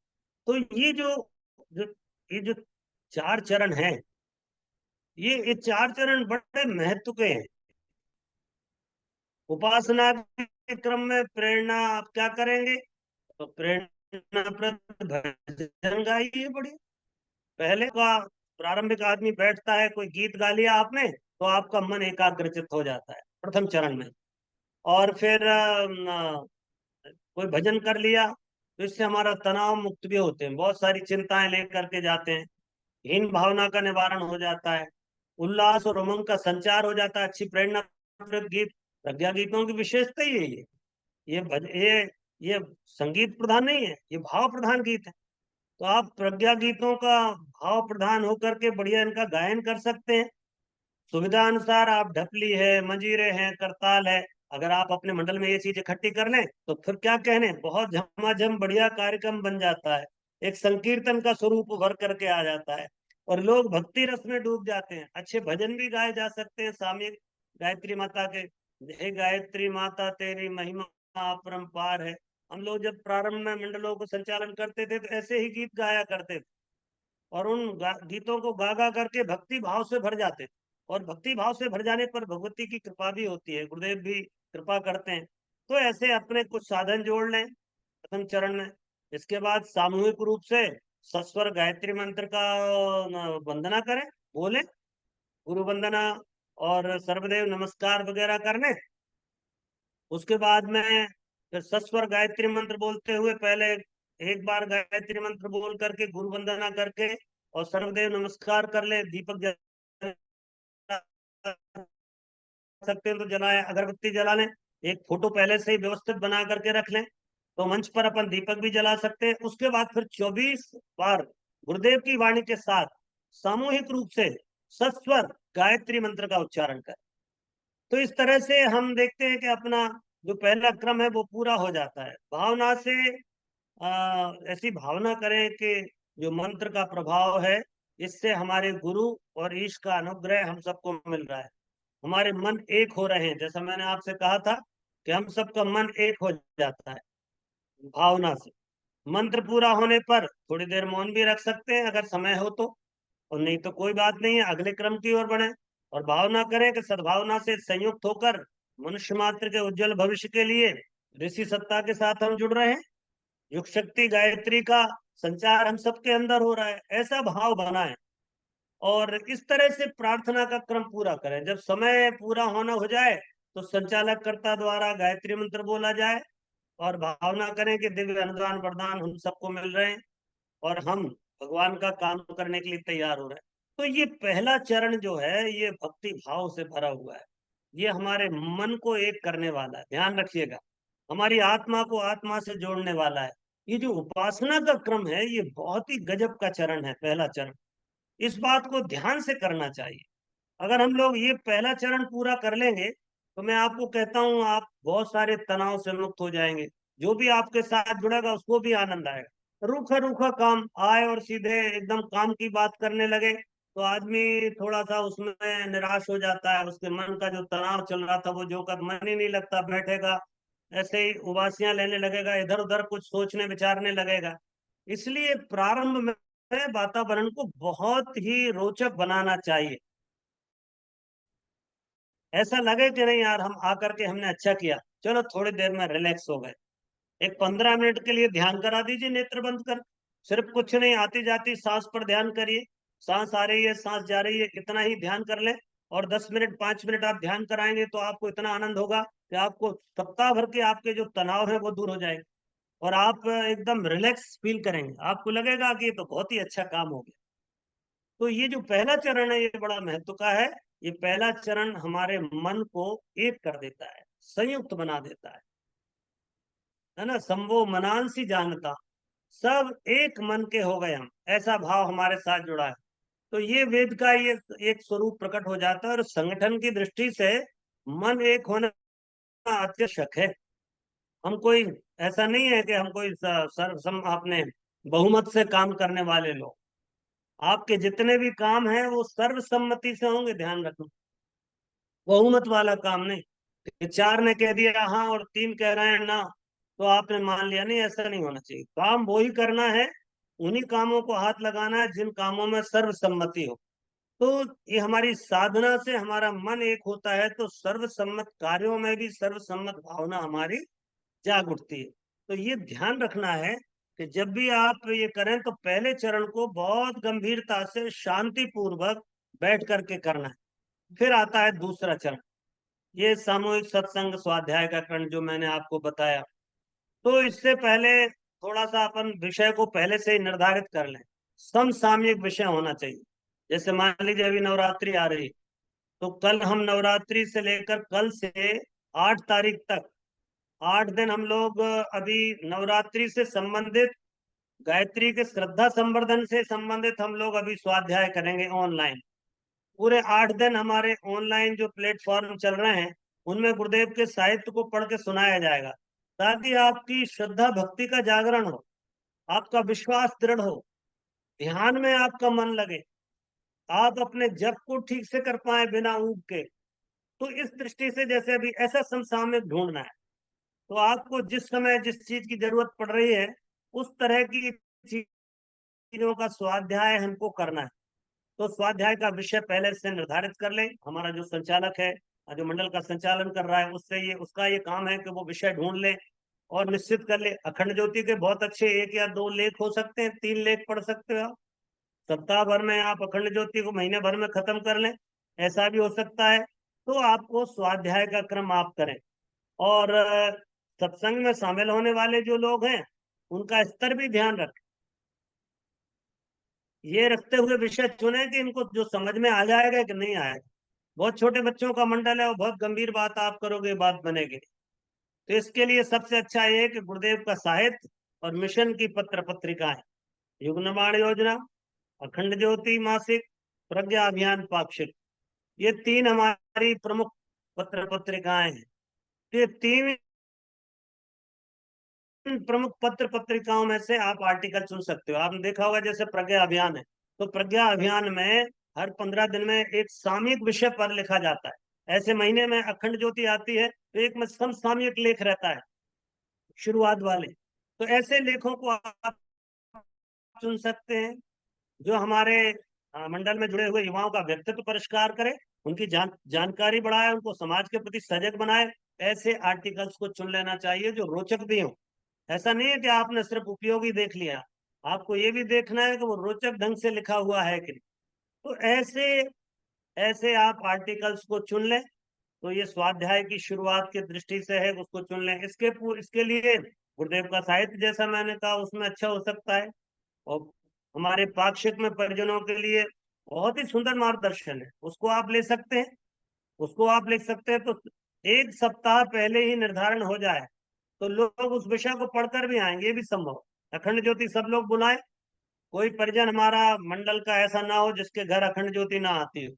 तो जो ये जो चार चरण हैं, ये चार चरण बड़े महत्व के हैं। उपासना के क्रम में प्रेरणा आप क्या करेंगे? तो प्रेरणा प्रद भजन गाइए, बढ़िया। पहले का प्रारंभिक आदमी बैठता है, कोई गीत गा लिया आपने तो आपका मन एकाग्रचित हो जाता है प्रथम चरण में। और फिर कोई भजन कर लिया तो इससे हमारा तनाव मुक्त भी होते हैं, बहुत सारी चिंताएं लेकर के जाते हैं। हीन भावना का निवारण हो जाता है, उल्लास और उमंग का संचार हो जाता है। अच्छी प्रेरणा गीत, प्रज्ञा गीतों की विशेषता ही है ये भज ये संगीत प्रधान नहीं है, ये भाव प्रधान गीत है। तो आप प्रज्ञा गीतों का भाव प्रधान होकर के बढ़िया इनका गायन कर सकते हैं। सुविधा अनुसार आप ढपली है, मंजीरे हैं, करताल है, अगर आप अपने मंडल में ये चीज इकट्ठी कर लें तो फिर क्या कहने, बहुत झमाझम बढ़िया कार्यक्रम बन जाता है। एक संकीर्तन का स्वरूप उभर करके आ जाता है और लोग भक्ति रस में डूब जाते हैं। अच्छे भजन भी गाए जा सकते हैं सामयिक गायत्री माता के। हे गायत्री माता तेरी महिमा अपरंपार है। हम लोग जब प्रारंभ में मंडलों को संचालन करते थे तो ऐसे ही गीत गाया करते थे और उन गीतों को गा गा करके भक्ति भाव से भर जाते थे। और भक्ति भाव से भर जाने पर भगवती की कृपा भी होती है, गुरुदेव भी कृपा करते हैं। तो ऐसे अपने कुछ साधन जोड़ लें प्रथम चरण में। इसके बाद सामूहिक रूप से सस्वर गायत्री मंत्र का वंदना करें, बोले गुरु वंदना और सर्वदेव नमस्कार वगैरह करने। उसके बाद में फिर सस्वर गायत्री मंत्र बोलते हुए पहले एक बार गायत्री मंत्र बोल करके गुरु वंदना करके और सर्वदेव नमस्कार कर ले। दीपक जला सकते हैं तो जलाएं, अगरबत्ती जला लें। एक फोटो पहले से ही व्यवस्थित बना करके रख लें, तो मंच पर अपन दीपक भी जला सकते हैं। उसके बाद फिर 24 बार गुरुदेव की वाणी के साथ सामूहिक रूप से सस्वर गायत्री मंत्र का उच्चारण करें। तो इस तरह से हम देखते हैं कि अपना जो पहला क्रम है वो पूरा हो जाता है। भावना से ऐसी भावना करें कि जो मंत्र का प्रभाव है इससे हमारे गुरु और ईश का अनुग्रह हम सबको मिल रहा है। हमारे मन एक हो रहे हैं, जैसा मैंने आपसे कहा था कि हम सबका मन एक हो जाता है भावना से। मंत्र पूरा होने पर थोड़ी देर मौन भी रख सकते हैं अगर समय हो तो, और नहीं तो कोई बात नहीं है, अगले क्रम की ओर बढ़े और भावना करें कि सद्भावना से संयुक्त होकर मनुष्य मात्र के उज्जवल भविष्य के लिए ऋषि सत्ता के साथ हम जुड़ रहे हैं। युग शक्ति गायत्री का संचार हम सबके अंदर हो रहा है, ऐसा भाव बनाएं और इस तरह से प्रार्थना का क्रम पूरा करें। जब समय पूरा होना हो जाए तो संचालक कर्ता द्वारा गायत्री मंत्र बोला जाए और भावना करें कि दिव्य अनुदान वरदान हम सबको मिल रहे हैं और हम भगवान का काम करने के लिए तैयार हो रहे हैं। तो ये पहला चरण जो है ये भक्ति भाव से भरा हुआ है। ये हमारे मन को एक करने वाला है, ध्यान रखिएगा। हमारी आत्मा को आत्मा से जोड़ने वाला है। ये जो उपासना का क्रम है ये बहुत ही गजब का चरण है, पहला चरण। इस बात को ध्यान से करना चाहिए। अगर हम लोग ये पहला चरण पूरा कर लेंगे तो मैं आपको कहता हूँ आप बहुत सारे तनाव से मुक्त हो जाएंगे। जो भी आपके साथ जुड़ेगा उसको भी आनंद आएगा। रूखा रूखा काम आए और सीधे एकदम काम की बात करने लगे तो आदमी थोड़ा सा उसमें निराश हो जाता है। उसके मन का जो तनाव चल रहा था वो जो का मन ही नहीं लगता, बैठेगा ऐसे ही उबासियां लेने लगेगा, इधर उधर कुछ सोचने विचारने लगेगा। इसलिए प्रारंभ में वातावरण को बहुत ही रोचक बनाना चाहिए। ऐसा लगे कि नहीं यार हम आकर के हमने अच्छा किया, चलो थोड़ी देर में रिलैक्स हो गए। एक 15 मिनट के लिए ध्यान करा दीजिए नेत्र बंद कर। सिर्फ कुछ नहीं, आती जाती सांस पर ध्यान करिए। सांस आ रही है, सांस जा रही है, इतना ही ध्यान कर लें। और 10 मिनट 5 मिनट आप ध्यान कराएंगे तो आपको इतना आनंद होगा कि आपको सप्ताह भर के आपके जो तनाव है वो दूर हो जाएंगे और आप एकदम रिलैक्स फील करेंगे। आपको लगेगा कि ये तो बहुत ही अच्छा काम हो गया। तो ये जो पहला चरण है ये बड़ा महत्व का है। ये पहला चरण हमारे मन को एक कर देता है, संयुक्त बना देता है ना। संभो मनांसी जानता, सब एक मन के हो गए हम, ऐसा भाव हमारे साथ जुड़ा है। तो ये वेद का ये एक स्वरूप प्रकट हो जाता है। और संगठन की दृष्टि से मन एक होना अत्यावश्यक है। हम कोई ऐसा नहीं है कि हम कोई सर्वसम आपने बहुमत से काम करने वाले लोग। आपके जितने भी काम हैं वो सर्वसम्मति से होंगे, ध्यान रखना। बहुमत वाला काम नहीं कि चार ने कह दिया हाँ और तीन कह रहे हैं ना, तो आपने मान लिया। नहीं, ऐसा नहीं होना चाहिए। काम वो ही करना है, उन्हीं कामों को हाथ लगाना है जिन कामों में सर्वसम्मति हो। तो ये हमारी साधना से हमारा मन एक होता है, तो सर्वसम्मत कार्यों में भी सर्वसम्मत भावना हमारी जाग उठती है। तो ये ध्यान रखना है कि जब भी आप ये करें तो पहले चरण को बहुत गंभीरता से शांति पूर्वक बैठ करके करना है। फिर आता है दूसरा चरण, ये सामूहिक सत्संग स्वाध्याय का करण जो मैंने आपको बताया। तो इससे पहले थोड़ा सा अपन विषय को पहले से ही निर्धारित कर लें। समसामयिक विषय होना चाहिए। जैसे मान लीजिए अभी नवरात्रि आ रही, तो कल हम नवरात्रि से लेकर कल से 8 तारीख तक 8 दिन हम लोग अभी नवरात्रि से संबंधित, गायत्री के श्रद्धा संवर्धन से संबंधित हम लोग अभी स्वाध्याय करेंगे ऑनलाइन। पूरे 8 दिन हमारे ऑनलाइन जो प्लेटफॉर्म चल रहे हैं उनमें गुरुदेव के साहित्य को पढ़ के सुनाया जाएगा, ताकि आपकी श्रद्धा भक्ति का जागरण हो, आपका विश्वास दृढ़ हो, ध्यान में आपका मन लगे, आप अपने जप को ठीक से कर पाए बिना ऊब के। तो इस दृष्टि से जैसे अभी ऐसा समसामयिक ढूंढना है, तो आपको जिस समय जिस चीज की जरूरत पड़ रही है उस तरह की चीजों का स्वाध्याय हमको करना है। तो स्वाध्याय का विषय पहले से निर्धारित कर ले। हमारा जो संचालक है, जो मंडल का संचालन कर रहा है, उससे ये उसका ये काम है कि वो विषय ढूंढ ले और निश्चित कर ले। अखंड ज्योति के बहुत अच्छे 1 या 2 लेख हो सकते हैं, 3 लेख पढ़ सकते हो आप। सप्ताह भर में आप अखंड ज्योति को महीने भर में खत्म कर लें, ऐसा भी हो सकता है। तो आपको स्वाध्याय का क्रम आप करें। और सत्संग में शामिल होने वाले जो लोग हैं उनका स्तर भी ध्यान रखें। ये रखते हुए विषय चुने कि इनको जो समझ में आ जाएगा कि नहीं आएगा। बहुत छोटे बच्चों का मंडल है और बहुत गंभीर बात आप करोगे, बात बनेगी। तो इसके लिए सबसे अच्छा ये है कि गुरुदेव का साहित्य और मिशन की पत्र पत्रिकाएं, युग निर्माण योजना, अखंड ज्योति मासिक, प्रज्ञा अभियान पाक्षिक, ये 3 हमारी प्रमुख पत्र पत्रिकाएं हैं। तो ये 3 प्रमुख पत्र पत्रिकाओं में से आप आर्टिकल चुन सकते हो। आपने देखा होगा जैसे प्रज्ञा अभियान है, तो प्रज्ञा अभियान में हर 15 दिन में एक सामयिक विषय पर लिखा जाता है। ऐसे महीने में अखंड ज्योति आती है तो एक में समसामयिक लेख रहता है, शुरुआत वाले। तो ऐसे लेखों को आप चुन सकते हैं जो हमारे मंडल में जुड़े हुए युवाओं का व्यक्तित्व परिष्कार करे, उनकी जानकारी बढ़ाए, उनको समाज के प्रति सजग बनाए। ऐसे आर्टिकल्स को चुन लेना चाहिए जो रोचक भी हों। ऐसा नहीं है कि आपने सिर्फ उपयोगी देख लिया, आपको ये भी देखना है कि वो रोचक ढंग से लिखा हुआ है कि नहीं। तो ऐसे ऐसे आप आर्टिकल्स को चुन लें। तो ये स्वाध्याय की शुरुआत की दृष्टि से है, उसको चुन लें। इसके लिए गुरुदेव का साहित्य जैसा मैंने कहा उसमें अच्छा हो सकता है। और हमारे पाक्षिक में परिजनों के लिए बहुत ही सुंदर मार्गदर्शन है, उसको आप ले सकते हैं। उसको आप लिख सकते हैं तो 1 सप्ताह पहले ही निर्धारण हो जाए तो लोग उस विषय को पढ़कर भी आएंगे, ये भी संभव। अखंड ज्योति सब लोग बुलाएं, कोई परिजन हमारा मंडल का ऐसा ना हो जिसके घर अखंड ज्योति ना आती हो।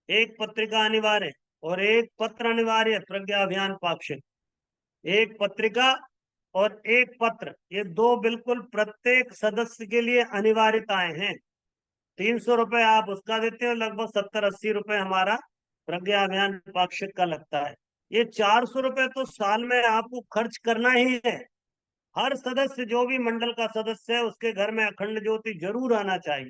एक पत्रिका अनिवार्य और एक पत्र अनिवार्य, प्रज्ञा अभियान पाक्षिक। एक पत्रिका और एक पत्र, ये 2 बिल्कुल प्रत्येक सदस्य के लिए अनिवार्यताएं हैं। 300 रुपए आप उसका देते हो, लगभग 70-80 रुपए हमारा प्रज्ञा अभियान पाक्षिक का लगता है। ये 400 रुपए तो साल में आपको खर्च करना ही है। हर सदस्य, जो भी मंडल का सदस्य है, उसके घर में अखंड ज्योति जरूर आना चाहिए।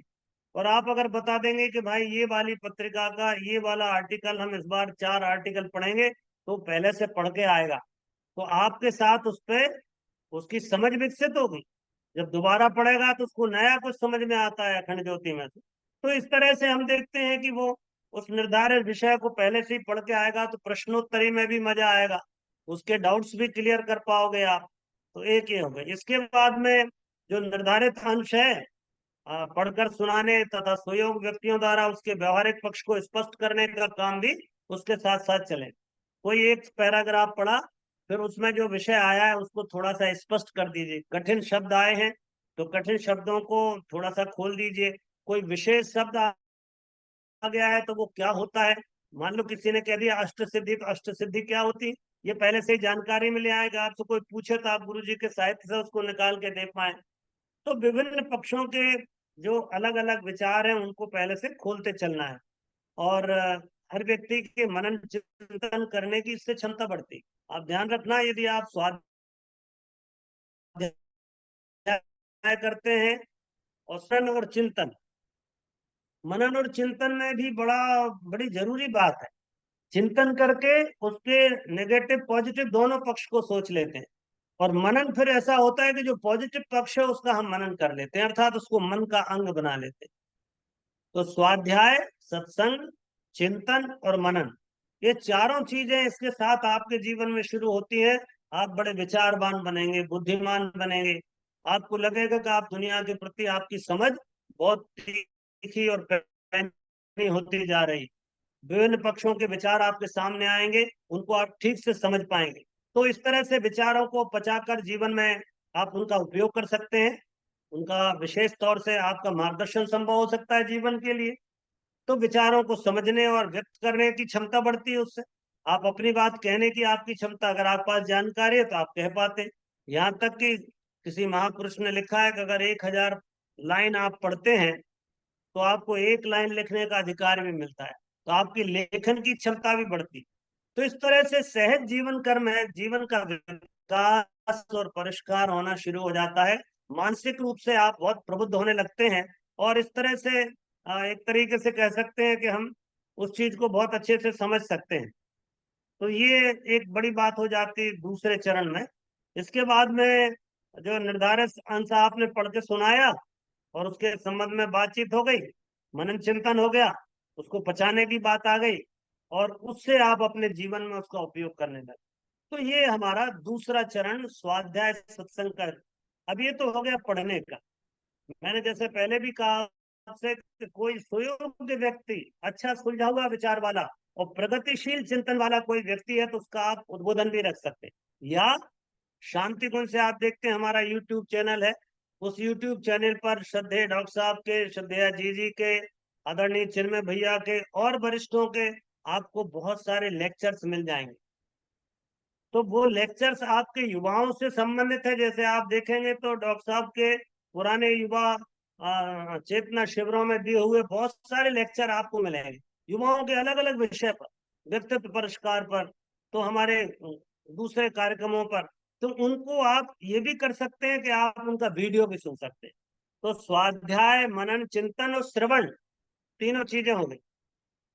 और आप अगर बता देंगे कि भाई ये वाली पत्रिका का ये वाला आर्टिकल हम इस बार 4 आर्टिकल पढ़ेंगे, तो पहले से पढ़ के आएगा, तो आपके साथ उस पे उसकी समझ विकसित होगी। जब दोबारा पढ़ेगा तो उसको नया कुछ समझ में आता है अखंड ज्योति में से। तो इस तरह से हम देखते हैं कि वो उस निर्धारित विषय को पहले से ही पढ़ के आएगा, तो प्रश्नोत्तरी में भी मजा आएगा, उसके डाउट्स भी क्लियर कर पाओगे आप। तो एक ये हो गया। इसके बाद में जो निर्धारित अंश है, पढ़कर सुनाने तथा सुयोग्य व्यक्तियों द्वारा उसके व्यवहारिक पक्ष को स्पष्ट करने का काम भी उसके साथ साथ चले। कोई एक पैराग्राफ पढ़ा, फिर उसमें जो विषय आया है उसको थोड़ा सा स्पष्ट कर दीजिए। कठिन शब्द आए हैं तो कठिन शब्दों को थोड़ा सा खोल दीजिए। कोई विशेष शब्द आ गया है तो वो क्या होता है मान लो किसी ने कह दिया अष्ट सिद्धि, तो अष्ट सिद्धि क्या होती, ये पहले से ही जानकारी में ले आएगा। आपसे कोई पूछे तो आप गुरु जी के साहित्य से उसको निकाल के दे पाए। तो विभिन्न पक्षों के जो अलग अलग विचार हैं उनको पहले से खोलते चलना है। और हर व्यक्ति के मनन चिंतन करने की इससे क्षमता बढ़ती। आप ध्यान रखना, यदि आप स्वाध्याय करते हैं और मनन और चिंतन, मनन और चिंतन में भी बड़ी जरूरी बात है। चिंतन करके उसके नेगेटिव पॉजिटिव दोनों पक्ष को सोच लेते हैं। और मनन फिर ऐसा होता है कि जो पॉजिटिव पक्ष है उसका हम मनन कर लेते हैं, अर्थात उसको मन का अंग बना लेते हैं। तो स्वाध्याय, सत्संग, चिंतन और मनन, ये चारों चीजें इसके साथ आपके जीवन में शुरू होती हैं। आप बड़े विचारवान बनेंगे, बुद्धिमान बनेंगे। आपको लगेगा कि आप दुनिया के प्रति आपकी समझ बहुत तीखी और पैनी होती जा रही। विभिन्न पक्षों के विचार आपके सामने आएंगे, उनको आप ठीक से समझ पाएंगे। तो इस तरह से विचारों को पचाकर जीवन में आप उनका उपयोग कर सकते हैं। उनका विशेष तौर से आपका मार्गदर्शन संभव हो सकता है जीवन के लिए। तो विचारों को समझने और व्यक्त करने की क्षमता बढ़ती है उससे। आप अपनी बात कहने की आपकी क्षमता, अगर आपके पास जानकारी है तो आप कह पाते हैं। यहाँ तक कि किसी महापुरुष ने लिखा है कि अगर 1000 लाइन आप पढ़ते हैं तो आपको 1 लाइन लिखने का अधिकार भी मिलता है। तो आपकी लेखन की क्षमता भी बढ़ती। तो इस तरह से सहज जीवन कर्म है, जीवन का विकास और परिष्कार होना शुरू हो जाता है। मानसिक रूप से आप बहुत प्रबुद्ध होने लगते हैं। और इस तरह से एक तरीके से कह सकते हैं कि हम उस चीज को बहुत अच्छे से समझ सकते हैं। तो ये एक बड़ी बात हो जाती है दूसरे चरण में। इसके बाद में जो निर्धारित अंश आपने पढ़ के सुनाया और उसके संबंध में बातचीत हो गई, मनन चिंतन हो गया, उसको पचाने की बात आ गई और उससे आप अपने जीवन में उसका उपयोग करने लगे। तो ये हमारा दूसरा चरण स्वाध्याय सत्संग का। अब ये तो हो गया पढ़ने का। मैंने जैसे पहले भी कहा आपसे कि कोई सुयोग्य व्यक्ति, अच्छा सुलझा हुआ विचार वाला और प्रगतिशील चिंतन वाला कोई व्यक्ति है तो उसका आप उद्बोधन भी रख सकते हैं। या शांति कुंज से आप देखते हैं हमारा यूट्यूब चैनल है, उस यूट्यूब चैनल पर श्रद्धेय डॉक्टर साहब के, श्रद्धेय जी के, आदरणीय चिन्मय भैया के और वरिष्ठों के आपको बहुत सारे लेक्चर्स मिल जाएंगे। तो वो लेक्चर्स आपके युवाओं से संबंधित है। जैसे आप देखेंगे तो डॉक्टर साहब के पुराने युवा चेतना शिविरों में दिए हुए बहुत सारे लेक्चर आपको मिलेंगे, युवाओं के अलग अलग विषय पर, व्यक्तित्व परिष्कार पर, तो हमारे दूसरे कार्यक्रमों पर। तो उनको आप ये भी कर सकते हैं कि आप उनका वीडियो भी सुन सकते हैं। तो स्वाध्याय, मनन, चिंतन और श्रवण, तीनों चीजें हो गई।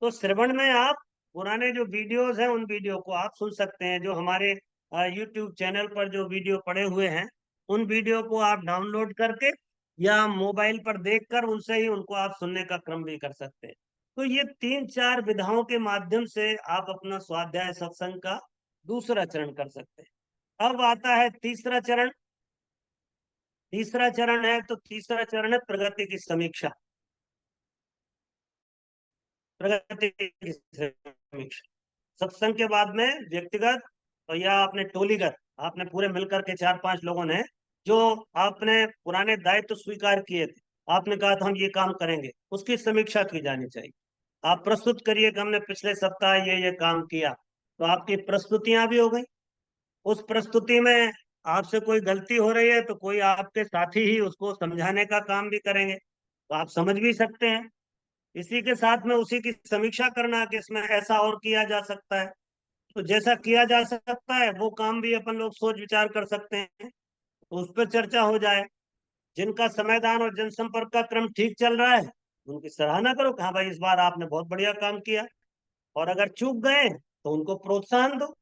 तो श्रवण में आप पुराने जो वीडियोस हैं उन वीडियो को आप सुन सकते हैं। जो हमारे यूट्यूब चैनल पर जो वीडियो पड़े हुए हैं उन वीडियो को आप डाउनलोड करके या मोबाइल पर देखकर उनसे ही उनको आप सुनने का क्रम भी कर सकते हैं। तो ये 3-4 विधाओं के माध्यम से आप अपना स्वाध्याय सत्संग का दूसरा चरण कर सकते हैं। अब आता है तीसरा चरण। तीसरा चरण है तो तीसरा चरण है प्रगति की समीक्षा। प्रगति की समीक्षा सत्संग के बाद में व्यक्तिगत और या अपने टोलीगत, आपने पूरे मिलकर के 4-5 लोगों ने जो आपने पुराने दायित्व स्वीकार किए थे, आपने कहा था हम ये काम करेंगे, उसकी समीक्षा की जानी चाहिए। आप प्रस्तुत करिए कि हमने पिछले सप्ताह ये काम किया। तो आपकी प्रस्तुतियां भी हो गई। उस प्रस्तुति में आपसे कोई गलती हो रही है तो कोई आपके साथी ही उसको समझाने का काम भी करेंगे, तो आप समझ भी सकते हैं। इसी के साथ में उसी की समीक्षा करना कि इसमें ऐसा और किया जा सकता है। तो जैसा किया जा सकता है वो काम भी अपन लोग सोच विचार कर सकते हैं, तो उस पर चर्चा हो जाए। जिनका समयदान और जनसंपर्क का क्रम ठीक चल रहा है उनकी सराहना करो कि हाँ भाई इस बार आपने बहुत बढ़िया काम किया। और अगर चूक गए तो उनको प्रोत्साहन दो।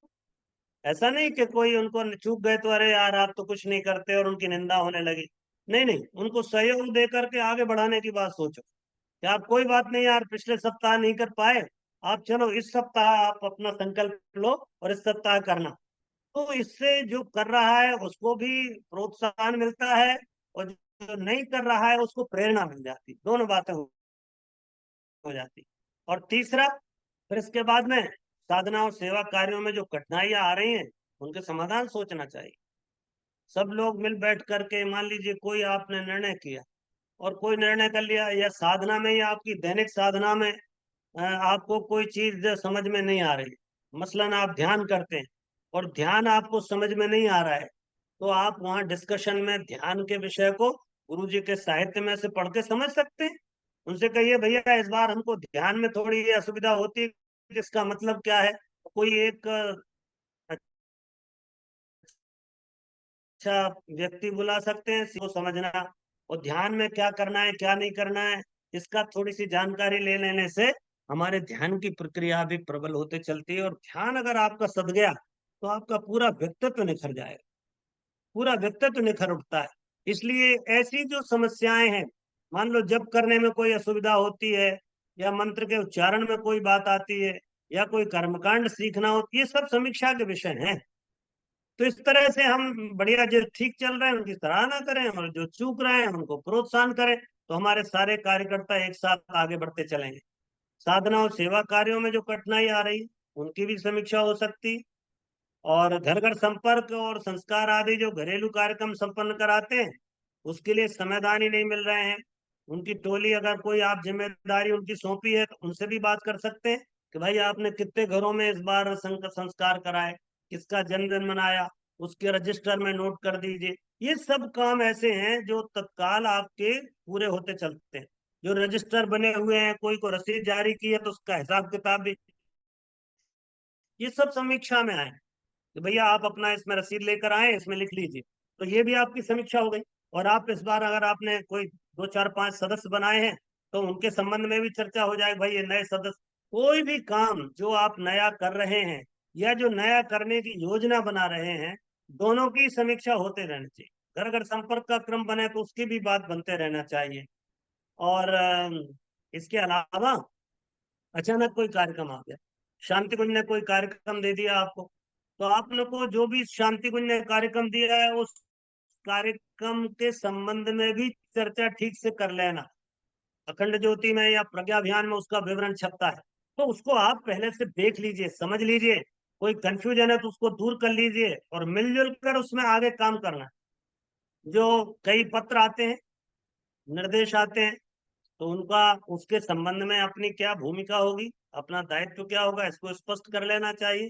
ऐसा नहीं कि कोई उनको चूक गए तो अरे यार आप तो कुछ नहीं करते और उनकी निंदा होने लगी। नहीं नहीं, उनको सहयोग दे करके आगे बढ़ाने की बात सोचो कि आप कोई बात नहीं यार, पिछले सप्ताह नहीं कर पाए, आप चलो इस सप्ताह आप अपना संकल्प लो और इस सप्ताह करना। तो इससे जो कर रहा है उसको भी प्रोत्साहन मिलता है और जो नहीं कर रहा है उसको प्रेरणा मिल जाती, दोनों बातें हो जाती। और तीसरा, फिर इसके बाद में साधना और सेवा कार्यों में जो कठिनाइयां आ रही हैं उनके समाधान सोचना चाहिए। सब लोग मिल बैठ करके, मान लीजिए कोई आपने निर्णय किया और कोई निर्णय कर लिया, या साधना में या आपकी दैनिक साधना में आपको कोई चीज समझ में नहीं आ रही, मसलन आप ध्यान करते हैं और ध्यान आपको समझ में नहीं आ रहा है, तो आप वहाँ डिस्कशन में ध्यान के विषय को गुरु जी के साहित्य में से पढ़ के समझ सकते हैं। उनसे कहिए भैया इस बार हमको ध्यान में थोड़ी ये असुविधा होती है, इसका मतलब क्या है। कोई एक अच्छा व्यक्ति बुला सकते हैं, वो समझना और ध्यान में क्या करना है क्या नहीं करना है, इसका थोड़ी सी जानकारी ले लेने से हमारे ध्यान की प्रक्रिया भी प्रबल होते चलती है। और ध्यान अगर आपका सद गया तो आपका पूरा व्यक्तित्व निखर जाएगा, पूरा व्यक्तित्व निखर उठता है। इसलिए ऐसी जो समस्याएं हैं, मान लो जप करने में कोई असुविधा होती है, या मंत्र के उच्चारण में कोई बात आती है, या कोई कर्मकांड सीखना हो, ये सब समीक्षा के विषय हैं। तो इस तरह से हम बढ़िया, जो ठीक चल रहे हैं उनकी सराहना करें और जो चूक रहे हैं उनको प्रोत्साहन करें, तो हमारे सारे कार्यकर्ता एक साथ आगे बढ़ते चलेंगे। साधना और सेवा कार्यों में जो कठिनाई आ रही उनकी भी समीक्षा हो सकती। और घर घर संपर्क और संस्कार आदि जो घरेलू कार्यक्रम संपन्न कराते हैं, उसके लिए समयदान ही नहीं मिल रहे हैं। उनकी टोली अगर कोई आप जिम्मेदारी उनकी सौंपी है तो उनसे भी बात कर सकते हैं कि भाई आपने कितने घरों में इस बार संस्कार कराए, किसका जन्मदिन मनाया, उसके रजिस्टर में नोट कर दीजिए। ये सब काम ऐसे हैं जो तत्काल आपके पूरे होते चलते हैं। जो रजिस्टर बने हुए हैं, कोई को रसीद जारी की है तो उसका हिसाब किताब भी, ये सब समीक्षा में आए कि भैया आप अपना इसमें रसीद लेकर आए, इसमें लिख लीजिए। तो ये भी आपकी समीक्षा हो गई। और आप इस बार अगर आपने कोई 2 4 5 सदस्य बनाए हैं तो उनके संबंध में भी चर्चा हो जाए, भाई ये नए सदस्य, कोई भी काम जो आप नया कर रहे हैं या जो नया करने की योजना बना रहे हैं, दोनों की समीक्षा होते रहनी चाहिए। घर घर संपर्क का क्रम बने तो उसकी भी बात बनते रहना चाहिए। और इसके अलावा अचानक कोई कार्यक्रम आ गया, शांति कुंज ने कोई कार्यक्रम दे दिया आपको, तो आपने को जो भी शांति कुंज ने कार्यक्रम दिया है उस कार्यक्रम के संबंध में भी चर्चा ठीक से कर लेना। अखंड ज्योति में या प्रज्ञा अभियान में उसका विवरण छपता है, तो उसको आप पहले से देख लीजिए, समझ लीजिए। कोई कंफ्यूजन है तो उसको दूर कर लीजिए और मिलजुल कर उसमें आगे काम करना। जो कई पत्र आते हैं, निर्देश आते हैं, तो उनका उसके संबंध में अपनी क्या भूमिका होगी, अपना दायित्व क्या होगा, इसको स्पष्ट कर लेना चाहिए।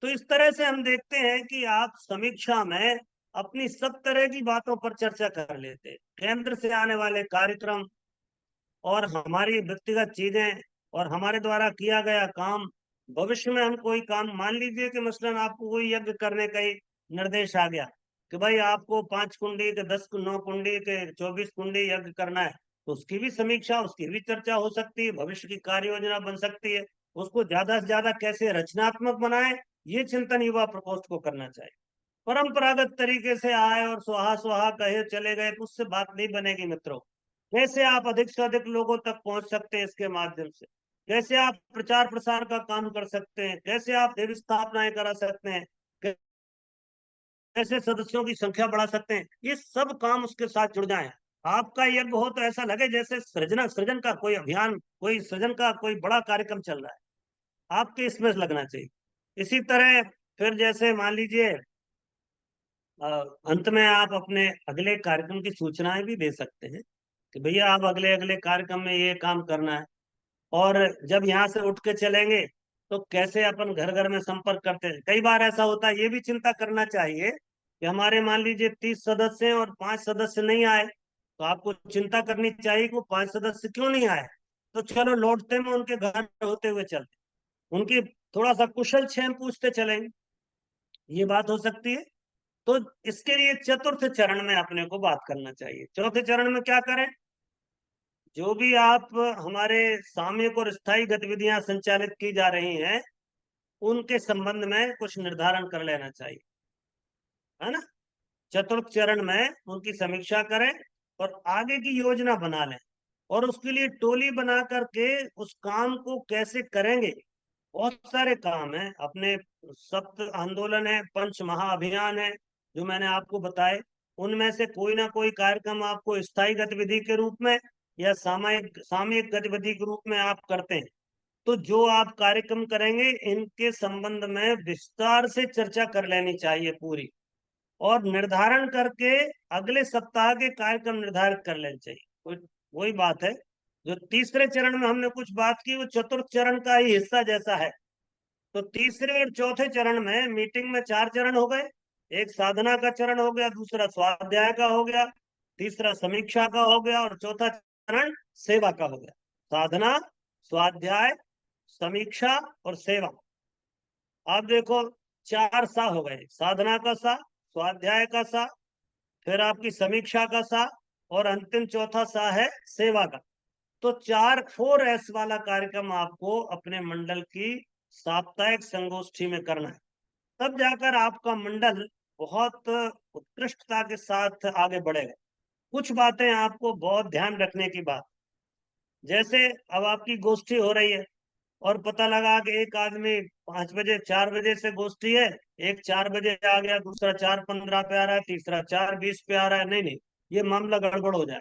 तो इस तरह से हम देखते हैं कि आप समीक्षा में अपनी सब तरह की बातों पर चर्चा कर लेते हैं, केंद्र से आने वाले कार्यक्रम और हमारी व्यक्तिगत चीजें और हमारे द्वारा किया गया काम। भविष्य में हम कोई काम, मान लीजिए कि मसलन आपको कोई यज्ञ करने का ही निर्देश आ गया कि भाई आपको 5 कुंडी के 10 9 कुंडी के 24 कुंडी यज्ञ करना है, तो उसकी भी समीक्षा, उसकी भी चर्चा हो सकती है, भविष्य की कार्य योजना बन सकती है। उसको ज्यादा से ज्यादा कैसे रचनात्मक बनाए, ये चिंतन युवा प्रकोष्ठ को करना चाहिए। परंपरागत तरीके से आए और स्वाहा स्वाहा कहे चले गए तो उससे बात नहीं बनेगी मित्रों। कैसे आप अधिक से अधिक लोगों तक पहुंच सकते हैं इसके माध्यम से, कैसे आप प्रचार प्रसार का काम कर सकते हैं, कैसे आप देवी स्थापनाएं करा सकते हैं, कैसे सदस्यों की संख्या बढ़ा सकते हैं, ये सब काम उसके साथ जुड़ जाए। आपका यज्ञ हो तो ऐसा लगे जैसे सृजन का कोई अभियान, कोई सृजन का कोई बड़ा कार्यक्रम चल रहा है, आपके इसमें लगना चाहिए। इसी तरह फिर जैसे मान लीजिए अ, अंत में आप अपने अगले कार्यक्रम की सूचनाएं भी दे सकते हैं कि भैया आप अगले अगले कार्यक्रम में ये काम करना है। और जब यहाँ से उठ के चलेंगे तो कैसे अपन घर घर में संपर्क करते हैं। कई बार ऐसा होता है, ये भी चिंता करना चाहिए कि हमारे मान लीजिए 30 सदस्य हैं और 5 सदस्य नहीं आए, तो आपको चिंता करनी चाहिए कि वो 5 सदस्य क्यों नहीं आए। तो चलो लौटते में उनके घर होते हुए चलते, उनकी थोड़ा सा कुशल क्षेम पूछते चलेंगे, ये बात हो सकती है। तो इसके लिए चतुर्थ चरण में अपने को बात करना चाहिए। चौथे चरण में क्या करें, जो भी आप हमारे सामयिक और स्थायी गतिविधियां संचालित की जा रही हैं उनके संबंध में कुछ निर्धारण कर लेना चाहिए, है ना। चतुर्थ चरण में उनकी समीक्षा करें और आगे की योजना बना लें, और उसके लिए टोली बना करके उस काम को कैसे करेंगे। बहुत सारे काम हैं अपने, सप्त आंदोलन है, पंच महाअभियान है जो मैंने आपको बताए, उनमें से कोई ना कोई कार्यक्रम आपको स्थायी गतिविधि के रूप में या सामयिक सामयिक गतिविधि के रूप में आप करते हैं। तो जो आप कार्यक्रम करेंगे इनके संबंध में विस्तार से चर्चा कर लेनी चाहिए पूरी, और निर्धारण करके अगले सप्ताह के कार्यक्रम निर्धारित कर लेने चाहिए। वही बात है जो तीसरे चरण में हमने कुछ बात की, वो चतुर्थ चरण का ही हिस्सा जैसा है। तो तीसरे और चौथे चरण में मीटिंग में 4 चरण हो गए। एक साधना का चरण हो गया, दूसरा स्वाध्याय का हो गया, तीसरा समीक्षा का हो गया, और चौथा चरण सेवा का हो गया। साधना, स्वाध्याय, समीक्षा और सेवा। आप देखो, 4 सा हो गए। साधना का सा, स्वाध्याय का सा, फिर आपकी समीक्षा का सा, और अंतिम चौथा सा है सेवा का। तो 4 4 S वाला कार्यक्रम आपको अपने मंडल की साप्ताहिक संगोष्ठी में करना है। तब जाकर आपका मंडल बहुत उत्कृष्टता के साथ आगे बढ़ेगा। कुछ बातें आपको बहुत ध्यान रखने की बात, जैसे अब आपकी गोष्ठी हो रही है और पता लगा कि एक आदमी 5 बजे 4 बजे से गोष्ठी है, एक 4 बजे आ गया, दूसरा 4:15 पे आ रहा है, तीसरा 4:20 पे आ रहा है। नहीं नहीं, ये मामला गड़बड़ हो जाए।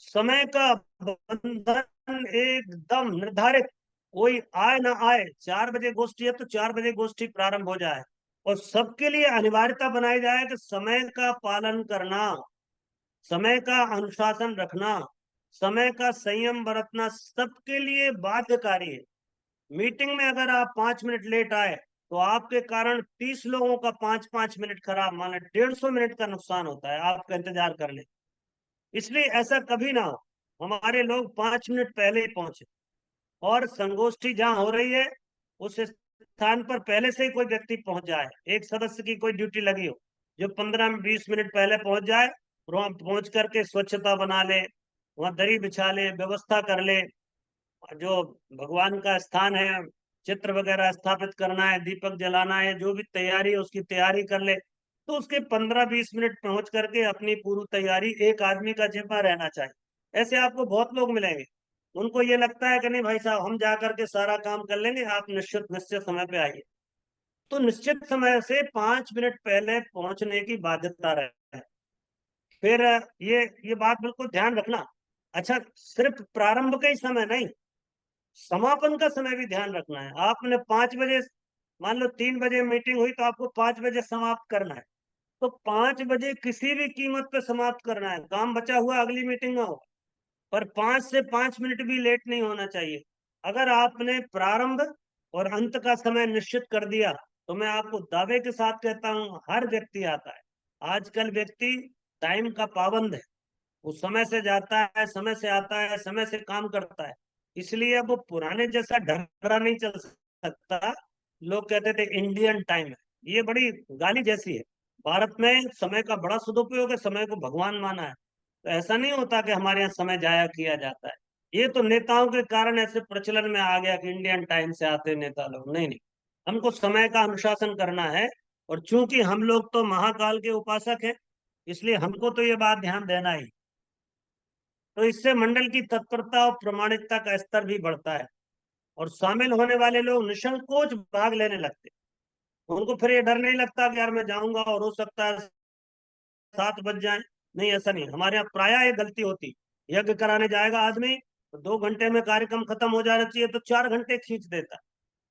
समय का बंधन एकदम निर्धारित, कोई आए ना आए, 4 बजे गोष्ठी है तो 4 बजे गोष्ठी प्रारंभ हो जाए। और सबके लिए अनिवार्यता बनाई जाए कि समय का पालन करना, समय का अनुशासन रखना, समय का संयम बरतना सबके लिए बाध्यकारी है। मीटिंग में अगर आप 5 मिनट लेट आए तो आपके कारण 30 लोगों का 5 5 मिनट खराब, माने 150 मिनट का नुकसान होता है आपका इंतजार करने। इसलिए ऐसा कभी ना हो, हमारे लोग 5 मिनट पहले ही पहुंचे। और संगोष्ठी जहां हो रही है उस स्थान पर पहले से ही कोई व्यक्ति पहुंच जाए, एक सदस्य की कोई ड्यूटी लगी हो, जो 15 20 मिनट पहले पहुंच जाए और वहां पहुंच करके स्वच्छता बना ले, वहां दरी बिछा ले, व्यवस्था कर ले। जो भगवान का स्थान है, चित्र वगैरह स्थापित करना है, दीपक जलाना है, जो भी तैयारी है उसकी तैयारी कर ले। तो उसके 15 20 मिनट पहुंच करके अपनी पूरी तैयारी, एक आदमी का जिम्मा रहना चाहिए। ऐसे आपको बहुत लोग मिलेंगे, उनको ये लगता है कि नहीं भाई साहब हम जा करके सारा काम कर लेंगे, आप निश्चित निश्चित समय पे आइए। तो निश्चित समय से 5 मिनट पहले पहुंचने की बाध्यता रहे। फिर ये बात बिल्कुल ध्यान रखना। अच्छा, सिर्फ प्रारंभ का ही समय नहीं, समापन का समय भी ध्यान रखना है। आपने 5 बजे, मान लो 3 बजे मीटिंग हुई तो आपको 5 बजे समाप्त करना है। तो 5 बजे किसी भी कीमत पे समाप्त करना है, काम बचा हुआ अगली मीटिंग में हो, पर 5 से 5 मिनट भी लेट नहीं होना चाहिए। अगर आपने प्रारंभ और अंत का समय निश्चित कर दिया तो मैं आपको दावे के साथ कहता हूं, हर व्यक्ति आता है। आजकल व्यक्ति टाइम का पाबंद है, वो समय से जाता है, समय से आता है, समय से काम करता है। इसलिए अब वो पुराने जैसा ढर्रा नहीं चल सकता। लोग कहते थे इंडियन टाइम है, ये बड़ी गाली जैसी है। भारत में समय का बड़ा सदुपयोग है, समय को भगवान माना है। तो ऐसा नहीं होता कि हमारे यहाँ समय जाया किया जाता है। ये तो नेताओं के कारण ऐसे प्रचलन में आ गया कि इंडियन टाइम से आते नेता लोग। नहीं नहीं, हमको समय का अनुशासन करना है। और चूंकि हम लोग तो महाकाल के उपासक हैं, इसलिए हमको तो ये बात ध्यान देना ही। तो इससे मंडल की तत्परता और प्रामाणिकता का स्तर भी बढ़ता है, और शामिल होने वाले लोग निसंकोच भाग लेने लगते हैं। उनको फिर ये डर नहीं लगता कि यार मैं जाऊंगा और हो सकता है 7 बज जाए। नहीं, ऐसा नहीं। हमारे यहाँ प्रायः ये गलती होती, यज्ञ कराने जाएगा आदमी तो 2 घंटे में कार्यक्रम खत्म हो जाना चाहिए तो 4 घंटे खींच देता है,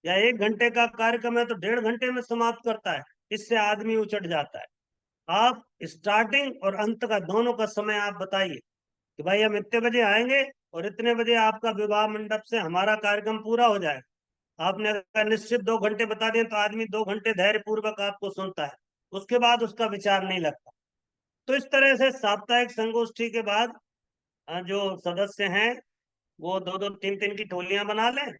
या 1 घंटे का कार्यक्रम है तो 1.5 घंटे में समाप्त करता है। इससे आदमी उचट जाता है। आप स्टार्टिंग और अंत का दोनों का समय आप बताइए कि भाई हम इतने बजे आएंगे और इतने बजे आपका विवाह मंडप से हमारा कार्यक्रम पूरा हो जाएगा। आपने अगर निश्चित 2 घंटे बता दिए तो आदमी 2 घंटे धैर्य पूर्वक आपको सुनता है, उसके बाद उसका विचार नहीं लगता। तो इस तरह से साप्ताहिक संगोष्ठी के बाद जो सदस्य हैं वो 2 2 3 3 की टोलियां बना लें,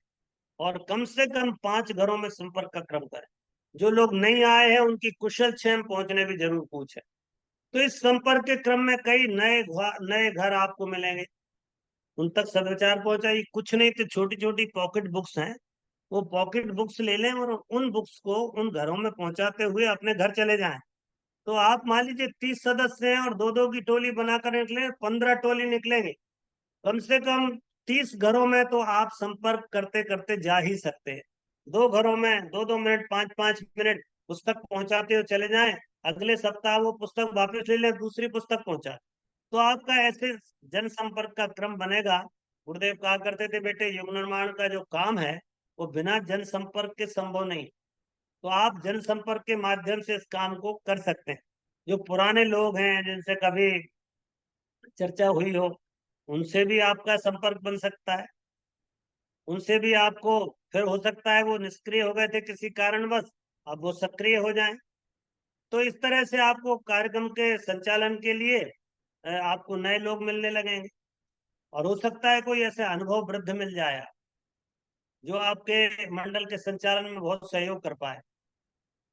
और कम से कम 5 घरों में संपर्क का क्रम करें। जो लोग नहीं आए हैं उनकी कुशल क्षेम पहुंचने भी जरूर पूछें। तो इस संपर्क के क्रम में कई नए घर आपको मिलेंगे, उन तक सदाचार पहुंचाइए। कुछ नहीं तो छोटी छोटी पॉकेट बुक्स हैं, वो पॉकेट बुक्स ले लें और उन बुक्स को उन घरों में पहुंचाते हुए अपने घर चले जाएं। तो आप मान लीजिए 30 सदस्य हैं और 2 2 की टोली बनाकर निकले, 15 टोली निकलेंगे। कम से कम 30 घरों में तो आप संपर्क करते करते जा ही सकते हैं। 2 घरों में 2 2 मिनट 5 5 मिनट पुस्तक पहुंचाते हो चले जाएं। अगले सप्ताह वो पुस्तक वापस ले लें, दूसरी पुस्तक पहुंचा। तो आपका ऐसे जनसंपर्क का क्रम बनेगा। गुरुदेव कहा करते थे, बेटे युग निर्माण का जो काम है वो बिना जनसंपर्क के संभव नहीं। तो आप जनसंपर्क के माध्यम से इस काम को कर सकते हैं। जो पुराने लोग हैं जिनसे कभी चर्चा हुई हो, उनसे भी आपका संपर्क बन सकता है। उनसे भी आपको फिर हो सकता है वो निष्क्रिय हो गए थे किसी कारणवश, अब वो सक्रिय हो जाएं। तो इस तरह से आपको कार्यक्रम के संचालन के लिए आपको नए लोग मिलने लगेंगे, और हो सकता है कोई ऐसे अनुभव वृद्ध मिल जाए जो आपके मंडल के संचालन में बहुत सहयोग कर पाए।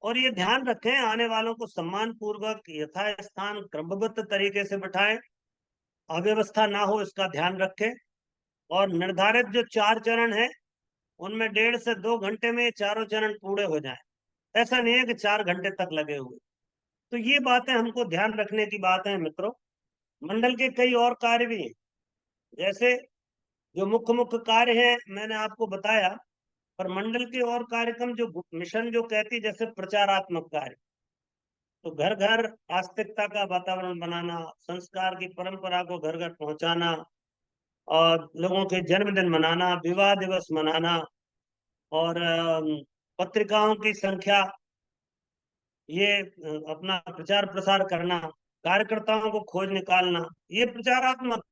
और ये ध्यान रखें, आने वालों को सम्मान पूर्वक यथास्थान क्रमबद्ध तरीके से बिठाएं, अव्यवस्था ना हो इसका ध्यान रखें। और निर्धारित जो 4 चरण है उनमें 1.5 से 2 घंटे में ये चारों चरण पूरे हो जाएं। ऐसा नहीं है कि 4 घंटे तक लगे हुए। तो ये बातें हमको ध्यान रखने की बात है मित्रों। मंडल के कई और कार्य भी हैं, जैसे जो मुख्य मुख्य कार्य है मैंने आपको बताया, पर मंडल के और कार्यक्रम जो मिशन जो कहती, जैसे प्रचारात्मक कार्य, तो घर घर आस्तिकता का वातावरण बनाना, संस्कार की परंपरा को घर घर पहुंचाना, और लोगों के जन्मदिन मनाना, विवाह दिवस मनाना, और पत्रिकाओं की संख्या, ये अपना प्रचार प्रसार करना, कार्यकर्ताओं को खोज निकालना, ये प्रचारात्मक।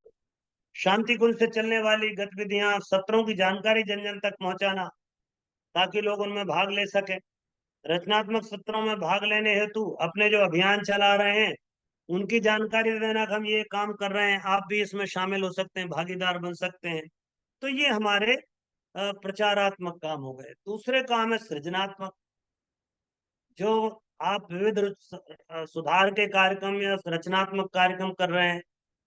शांति कुंज से चलने वाली गतिविधियां, सत्रों की जानकारी जन जन तक पहुंचाना ताकि लोग उनमें भाग ले सके। रचनात्मक सत्रों में भाग लेने हेतु अपने जो अभियान चला रहे हैं उनकी जानकारी देना कि हम ये काम कर रहे हैं, आप भी इसमें शामिल हो सकते हैं, भागीदार बन सकते हैं। तो ये हमारे प्रचारात्मक काम हो गए। दूसरे काम है सृजनात्मक। जो आप विविध सुधार के कार्यक्रम या रचनात्मक कार्यक्रम कर रहे हैं,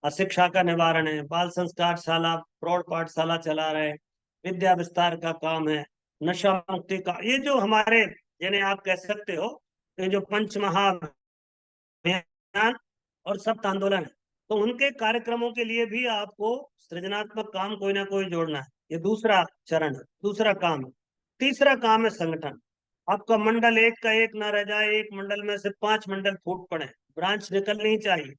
अशिक्षा का निवारण है, बाल संस्कार शाला, प्रौढ़ पाठशाला चला रहे हैं, विद्या विस्तार का काम है, नशा मुक्ति का, ये जो हमारे, जिन्हें आप कह सकते हो ये जो पंचमहा अभियान और सप्त आंदोलन है, तो उनके कार्यक्रमों के लिए भी आपको सृजनात्मक काम कोई ना कोई जोड़ना है। ये दूसरा चरण है, दूसरा काम है। तीसरा काम है संगठन। आपका मंडल एक का एक ना रह जाए, एक मंडल में से 5 मंडल फूट पड़े, ब्रांच निकलनी चाहिए।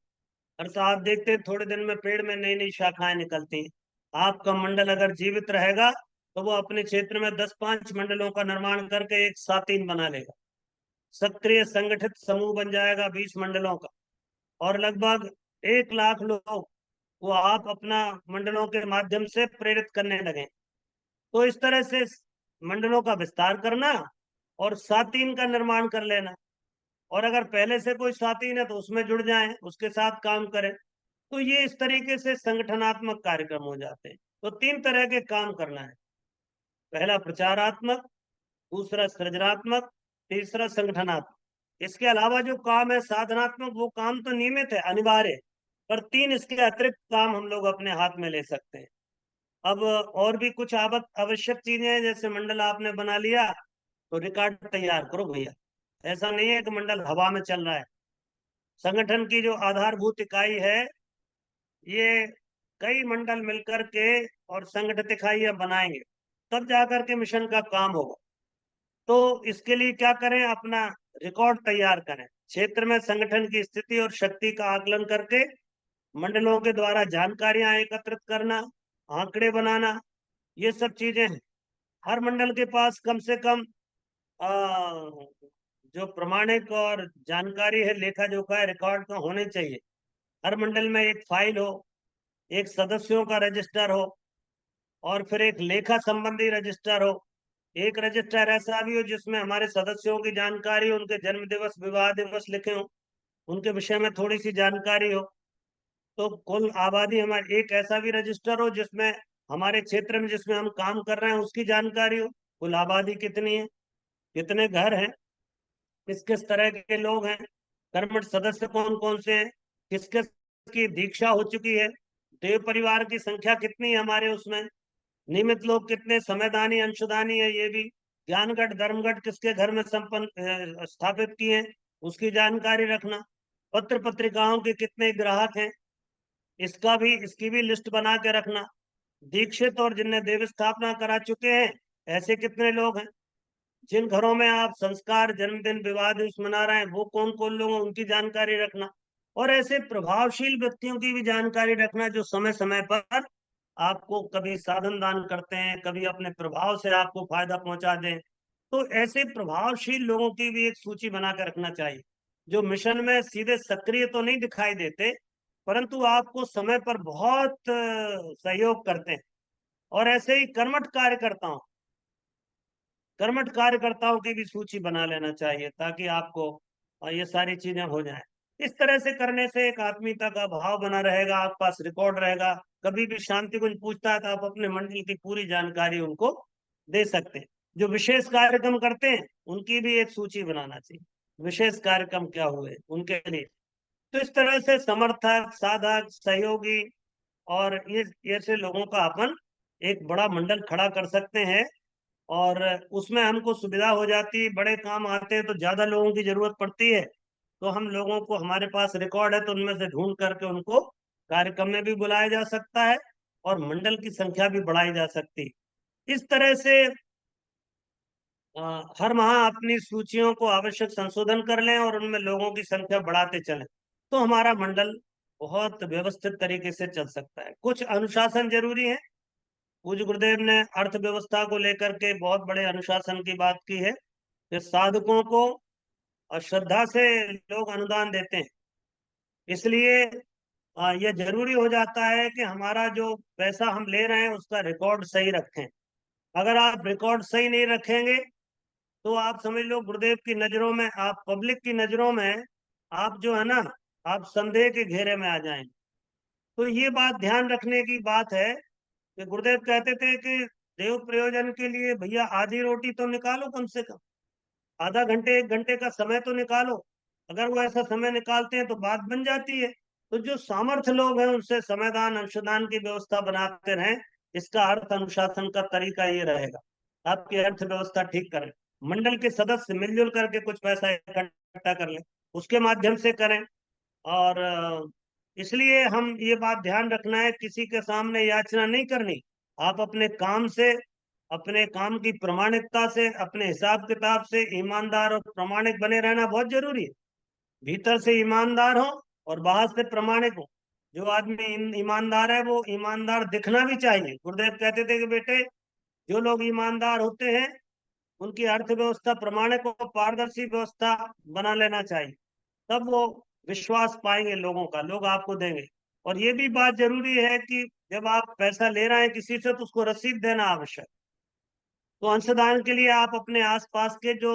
अर्थात आप देखते हैं थोड़े दिन में पेड़ में नई नई शाखाएं निकलती हैं। आपका मंडल अगर जीवित रहेगा तो वो अपने क्षेत्र में 10-5 मंडलों का निर्माण करके एक सातीन बना लेगा, सक्रिय संगठित समूह बन जाएगा 20 मंडलों का, और लगभग 1 लाख लोग वो आप अपना मंडलों के माध्यम से प्रेरित करने लगे। तो इस तरह से मंडलों का विस्तार करना और सातीन का निर्माण कर लेना, और अगर पहले से कोई साथी है तो उसमें जुड़ जाएं, उसके साथ काम करें। तो ये इस तरीके से संगठनात्मक कार्यक्रम हो जाते हैं। तो 3 तरह के काम करना है, पहला प्रचारात्मक, दूसरा सृजनात्मक, तीसरा संगठनात्मक। इसके अलावा जो काम है साधनात्मक, वो काम तो नियमित है, अनिवार्य, पर 3 इसके अतिरिक्त काम हम लोग अपने हाथ में ले सकते हैं। अब और भी कुछ आवश्यक चीजें हैं, जैसे मंडल आपने बना लिया तो रिकॉर्ड तैयार करो भैया। ऐसा नहीं है कि मंडल हवा में चल रहा है। संगठन की जो आधारभूत इकाई है, ये कई मंडल मिलकर के और संगठित इकाइयां बनाएंगे, तब जाकर के मिशन का काम होगा। तो इसके लिए क्या करें, अपना रिकॉर्ड तैयार करें, क्षेत्र में संगठन की स्थिति और शक्ति का आकलन करके मंडलों के द्वारा जानकारियां एकत्रित करना, आंकड़े बनाना, ये सब चीजें हैं। हर मंडल के पास कम से कम जो प्रमाणिक और जानकारी है, लेखा जोखा है, रिकॉर्ड का होने चाहिए। हर मंडल में एक फाइल हो, एक सदस्यों का रजिस्टर हो, और फिर एक लेखा संबंधी रजिस्टर हो। एक रजिस्टर ऐसा भी हो जिसमें हमारे सदस्यों की जानकारी, उनके जन्म दिवस, विवाह दिवस लिखे हो, उनके विषय में थोड़ी सी जानकारी हो। तो कुल आबादी हमारी, एक ऐसा भी रजिस्टर हो जिसमें हमारे क्षेत्र में जिसमें हम काम कर रहे हैं उसकी जानकारी हो, कुल आबादी कितनी है, कितने घर हैं, किस किस तरह के लोग हैं, कर्मठ सदस्य कौन कौन से हैं, किस किस की दीक्षा हो चुकी है, देव परिवार की संख्या कितनी है हमारे उसमें, नियमित लोग कितने, समयदानी अंशदानी है ये भी, ज्ञानगढ़ धर्मगढ़ किसके घर में संपन्न स्थापित किए हैं उसकी जानकारी रखना, पत्र पत्रिकाओं के कितने ग्राहक हैं इसकी भी लिस्ट बना के रखना, दीक्षित और जिनने देव स्थापना करा चुके हैं ऐसे कितने लोग हैं, जिन घरों में आप संस्कार, जन्मदिन, विवाह दिवस मना रहे हैं वो कौन कौन लोग हैं उनकी जानकारी रखना, और ऐसे प्रभावशील व्यक्तियों की भी जानकारी रखना जो समय समय पर आपको कभी साधन दान करते हैं, कभी अपने प्रभाव से आपको फायदा पहुंचा दें। तो ऐसे प्रभावशील लोगों की भी एक सूची बना कर रखना चाहिए, जो मिशन में सीधे सक्रिय तो नहीं दिखाई देते, परंतु आपको समय पर बहुत सहयोग करते हैं। और ऐसे ही कर्मठ कार्यकर्ताओं की भी सूची बना लेना चाहिए, ताकि आपको ये सारी चीजें हो जाएं। इस तरह से करने से एक आत्मीयता का भाव बना रहेगा, आपके पास रिकॉर्ड रहेगा। कभी भी शांति कुंज पूछता है तो आप अपने मंडल की पूरी जानकारी उनको दे सकते हैं। जो विशेष कार्यक्रम करते हैं उनकी भी एक सूची बनाना चाहिए, विशेष कार्यक्रम क्या हुए उनके लिए। तो इस तरह से समर्थक, साधक, सहयोगी और ये ऐसे लोगों का अपन एक बड़ा मंडल खड़ा कर सकते हैं। और उसमें हमको सुविधा हो जाती है, बड़े काम आते हैं तो ज्यादा लोगों की जरूरत पड़ती है, तो हम लोगों को, हमारे पास रिकॉर्ड है तो उनमें से ढूंढ करके उनको कार्यक्रम में भी बुलाया जा सकता है और मंडल की संख्या भी बढ़ाई जा सकती है। इस तरह से हर माह अपनी सूचियों को आवश्यक संशोधन कर लें और उनमें लोगों की संख्या बढ़ाते चलें, तो हमारा मंडल बहुत व्यवस्थित तरीके से चल सकता है। कुछ अनुशासन जरूरी है। पूज्य गुरुदेव ने अर्थव्यवस्था को लेकर के बहुत बड़े अनुशासन की बात की है कि साधकों को श्रद्धा से लोग अनुदान देते हैं, इसलिए यह जरूरी हो जाता है कि हमारा जो पैसा हम ले रहे हैं उसका रिकॉर्ड सही रखें। अगर आप रिकॉर्ड सही नहीं रखेंगे तो आप समझ लो गुरुदेव की नजरों में, आप पब्लिक की नजरों में, आप जो है ना, आप संदेह के घेरे में आ जाएंगे। तो ये बात ध्यान रखने की बात है कि गुरुदेव कहते थे कि देव प्रयोजन के लिए भैया आधी रोटी तो निकालो, कम से कम आधा घंटे 1 घंटे का समय तो निकालो। अगर वो ऐसा समय निकालते हैं तो बात बन जाती है। तो जो सामर्थ्य लोग हैं उनसे समयदान, अंशदान की व्यवस्था बनाते रहें। इसका अर्थ अनुशासन का तरीका ये रहेगा, आपकी अर्थव्यवस्था ठीक करें। मंडल के सदस्य मिलजुल करके कुछ पैसा इकट्ठा कर लें, उसके माध्यम से करें। और इसलिए हम ये बात ध्यान रखना है, किसी के सामने याचना नहीं करनी। आप अपने काम से, अपने काम की प्रामाणिकता से, अपने हिसाब किताब से ईमानदार और प्रामाणिक बने रहना बहुत जरूरी है। भीतर से ईमानदार हो और बाहर से प्रामाणिक हो। जो आदमी ईमानदार है वो ईमानदार दिखना भी चाहिए। गुरुदेव कहते थे कि बेटे, जो लोग ईमानदार होते हैं उनकी अर्थव्यवस्था प्रामाणिक और पारदर्शी व्यवस्था बना लेना चाहिए, तब वो विश्वास पाएंगे लोगों का, लोग आपको देंगे। और ये भी बात जरूरी है कि जब आप पैसा ले रहे हैं किसी से तो उसको रसीद देना आवश्यक। तो अंशदान के लिए आप अपने आसपास के जो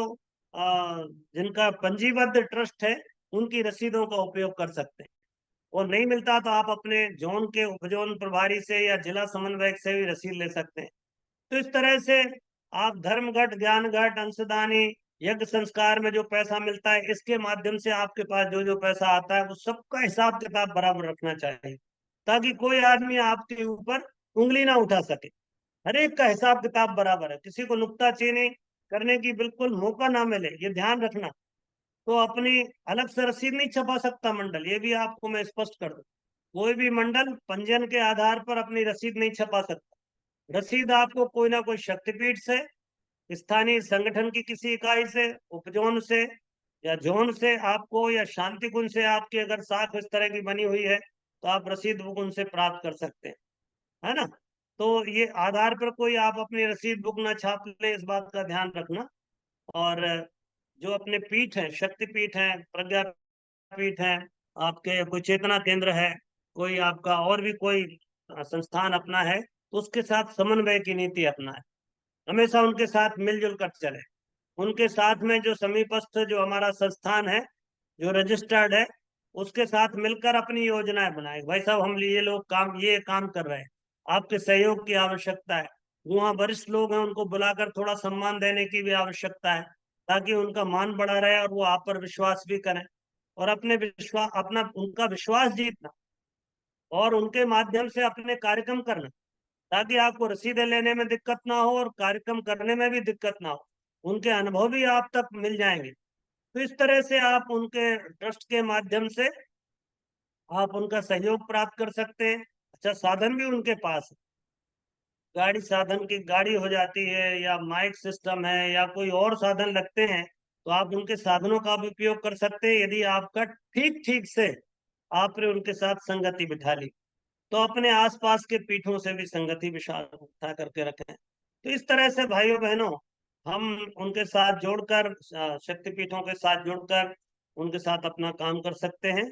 जिनका पंजीबद्ध ट्रस्ट है उनकी रसीदों का उपयोग कर सकते हैं। और नहीं मिलता तो आप अपने जोन के उपजोन प्रभारी से या जिला समन्वयक से भी रसीद ले सकते हैं। तो इस तरह से आप धर्म घट, ज्ञान घट, अंशदानी, यज्ञ संस्कार में जो पैसा मिलता है, इसके माध्यम से आपके पास जो जो पैसा आता है वो सबका हिसाब किताब बराबर रखना चाहिए, ताकि कोई आदमी आपके ऊपर उंगली ना उठा सके। हर एक का हिसाब किताब बराबर है, किसी को नुक्ताचीनी करने की बिल्कुल मौका ना मिले, ये ध्यान रखना। तो अपनी अलग से रसीद नहीं छपा सकता मंडल, ये भी आपको मैं स्पष्ट कर दूं। कोई भी मंडल पंजीयन के आधार पर अपनी रसीद नहीं छपा सकता। रसीद आपको कोई ना कोई शक्तिपीठ से, स्थानीय संगठन की किसी इकाई से, उपजोन से या जोन से आपको, या शांति कुंज से आपकी अगर साख इस तरह की बनी हुई है तो आप रसीद बुक उनसे प्राप्त कर सकते हैं, है ना। तो ये आधार पर कोई आप अपनी रसीद बुक ना छाप ले, इस बात का ध्यान रखना। और जो अपने पीठ है, शक्ति पीठ है, प्रज्ञा पीठ है, आपके कोई चेतना केंद्र है, कोई आपका और भी कोई संस्थान अपना है, तो उसके साथ समन्वय की नीति अपना है। हमेशा उनके साथ मिलजुल कर चले। उनके साथ में जो समीपस्थ जो हमारा संस्थान है, जो रजिस्टर्ड है, उसके साथ मिलकर अपनी योजनाएं बनाए। भाई साहब, हम ये लोग काम, ये काम कर रहे हैं, आपके सहयोग की आवश्यकता है। वहाँ वरिष्ठ लोग हैं, उनको बुलाकर थोड़ा सम्मान देने की भी आवश्यकता है, ताकि उनका मान बढ़ा रहे और वो आप पर विश्वास भी करें। और अपना उनका विश्वास जीतना और उनके माध्यम से अपने कार्यक्रम करना, ताकि आपको रसीदें लेने में दिक्कत ना हो और कार्यक्रम करने में भी दिक्कत ना हो। उनके अनुभव भी आप तक मिल जाएंगे। तो इस तरह से आप उनके ट्रस्ट के माध्यम से आप उनका सहयोग प्राप्त कर सकते हैं। अच्छा, साधन भी उनके पास है, गाड़ी, साधन की गाड़ी हो जाती है, या माइक सिस्टम है, या कोई और साधन लगते हैं, तो आप उनके साधनों का भी उपयोग कर सकते हैं। यदि आपका ठीक ठीक से आपने उनके साथ संगति बिठा ली, तो अपने आसपास के पीठों से भी संगति बिठा करके रखें। तो इस तरह से भाइयों बहनों, हम उनके साथ जोड़कर, शक्तिपीठों के साथ जुड़कर उनके साथ अपना काम कर सकते हैं।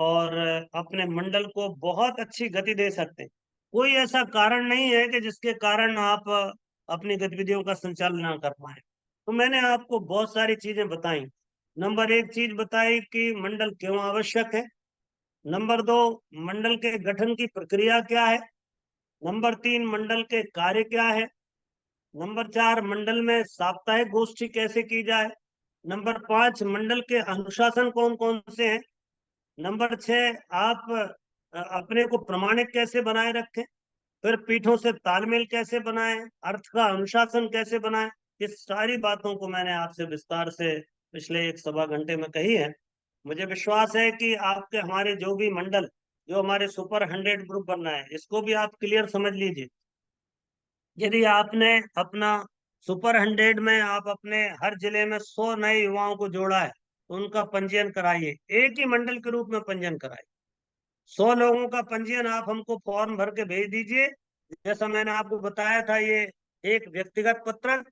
और अपने मंडल को बहुत अच्छी गति दे सकते हैं। कोई ऐसा कारण नहीं है कि जिसके कारण आप अपनी गतिविधियों का संचालन ना कर पाए। तो मैंने आपको बहुत सारी चीजें बताई। नंबर एक चीज बताई कि मंडल क्यों आवश्यक है। नंबर दो, मंडल के गठन की प्रक्रिया क्या है। नंबर तीन, मंडल के कार्य क्या है। नंबर चार, मंडल में साप्ताहिक गोष्ठी कैसे की जाए। नंबर पांच, मंडल के अनुशासन कौन कौन से हैं। नंबर छह, आप अपने को प्रमाणिक कैसे बनाए रखें। फिर पीठों से तालमेल कैसे बनाएं, अर्थ का अनुशासन कैसे बनाएं। ये सारी बातों को मैंने आपसे विस्तार से पिछले एक सवा घंटे में कही है। मुझे विश्वास है कि आपके हमारे जो भी मंडल, जो हमारे सुपर 100 ग्रुप बनना है, इसको भी आप क्लियर समझ लीजिए। यदि आपने अपना सुपर 100 में आप अपने हर जिले में 100 नए युवाओं को जोड़ा है, तो उनका पंजीयन कराइए। एक ही मंडल के रूप में पंजीयन कराइए। 100 लोगों का पंजीयन आप हमको फॉर्म भर के भेज दीजिए। जैसा मैंने आपको बताया था, ये एक व्यक्तिगत पत्रक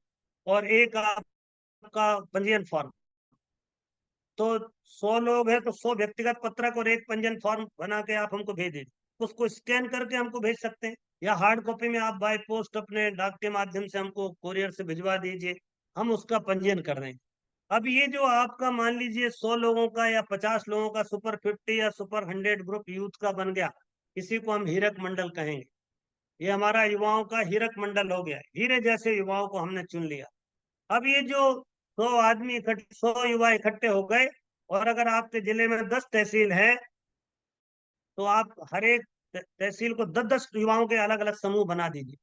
और एक आपका पंजीयन फॉर्म। तो 100 लोग हैं तो 100 व्यक्तिगत पत्रक और एक पंजीयन फॉर्म बना के आप हमको भेज दीजिए। उसको स्कैन करके हमको भेज सकते हैं, या हार्ड कॉपी में आप बाय पोस्ट अपने डाक के माध्यम से हमको कोरियर से भिजवा दीजिए। हम उसका पंजीयन कर देंगे। अब ये जो आपका मान लीजिए 100 लोगों का या 50 लोगों का सुपर 50 या सुपर 100 ग्रुप यूथ का बन गया, इसी को हम हीरक मंडल कहेंगे। ये हमारा युवाओं का हीरक मंडल हो गया। हीरे जैसे युवाओं को हमने चुन लिया। अब ये जो 100 युवा इकट्ठे हो गए, और अगर आपके जिले में 10 तहसील है, तो आप हर एक तहसील को 10-10 युवाओं के अलग अलग समूह बना दीजिए,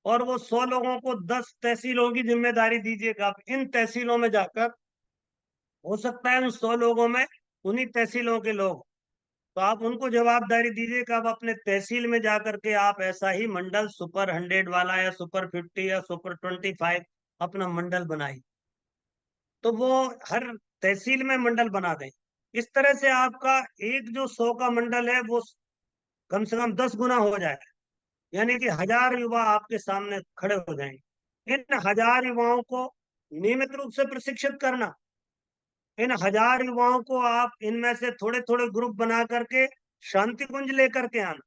और वो 100 लोगों को 10 तहसीलों की जिम्मेदारी दीजिएगा। आप इन तहसीलों में जाकर, हो सकता है उन 100 लोगों में उन्हीं तहसीलों के लोग, तो आप उनको जवाबदारी दीजिए कि आप अपने तहसील में जाकर के आप ऐसा ही मंडल सुपर 100 वाला या सुपर 50 या सुपर 25 अपना मंडल बनाइए। तो वो हर तहसील में मंडल बना दें। इस तरह से आपका एक जो 100 का मंडल है, वो कम से कम 10 गुना हो जाए। यानी कि 1000 युवा आपके सामने खड़े हो जाएंगे। इन 1000 युवाओं को नियमित रूप से प्रशिक्षित करना। इन 1000 युवाओं को आप इनमें से थोड़े थोड़े ग्रुप बना करके शांति कुंज लेकर के आना,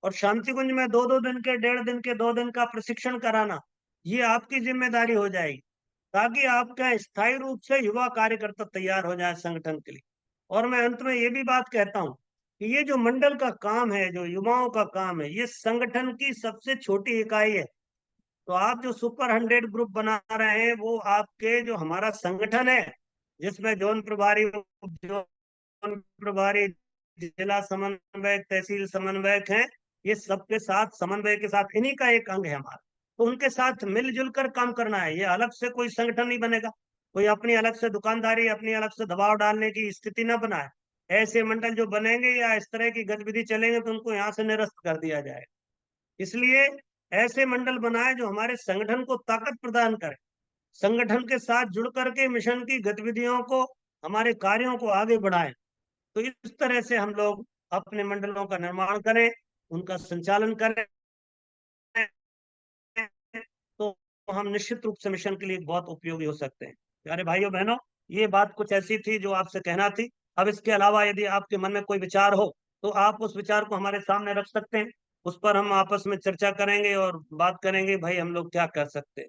और शांति कुंज में 2-2 दिन के, 1.5 दिन के, 2 दिन का प्रशिक्षण कराना। ये आपकी जिम्मेदारी हो जाएगी, ताकि आपका स्थायी रूप से युवा कार्यकर्ता तैयार हो जाए संगठन के लिए। और मैं अंत में ये भी बात कहता हूँ कि ये जो मंडल का काम है, जो युवाओं का काम है, ये संगठन की सबसे छोटी इकाई है। तो आप जो सुपर 100 ग्रुप बना रहे हैं, वो आपके जो हमारा संगठन है, जिसमें जोन प्रभारी, जोन प्रभारी, जिला समन्वयक, तहसील समन्वयक हैं, ये सबके साथ समन्वय के साथ इन्हीं का एक अंग है हमारा। तो उनके साथ मिलजुल कर काम करना है। ये अलग से कोई संगठन नहीं बनेगा। कोई अपनी अलग से दुकानदारी, अपनी अलग से दबाव डालने की स्थिति ना बनाए। ऐसे मंडल जो बनेंगे या इस तरह की गतिविधि चलेंगे, तो उनको यहाँ से निरस्त कर दिया जाए। इसलिए ऐसे मंडल बनाए जो हमारे संगठन को ताकत प्रदान करे, संगठन के साथ जुड़ करके मिशन की गतिविधियों को, हमारे कार्यों को आगे बढ़ाएं। तो इस तरह से हम लोग अपने मंडलों का निर्माण करें, उनका संचालन करें, तो हम निश्चित रूप से मिशन के लिए बहुत उपयोगी हो सकते हैं। प्यारे भाइयों बहनों, ये बात कुछ ऐसी थी जो आपसे कहना थी। अब इसके अलावा यदि आपके मन में कोई विचार हो, तो आप उस विचार को हमारे सामने रख सकते हैं। उस पर हम आपस में चर्चा करेंगे और बात करेंगे भाई हम लोग क्या कर सकते हैं।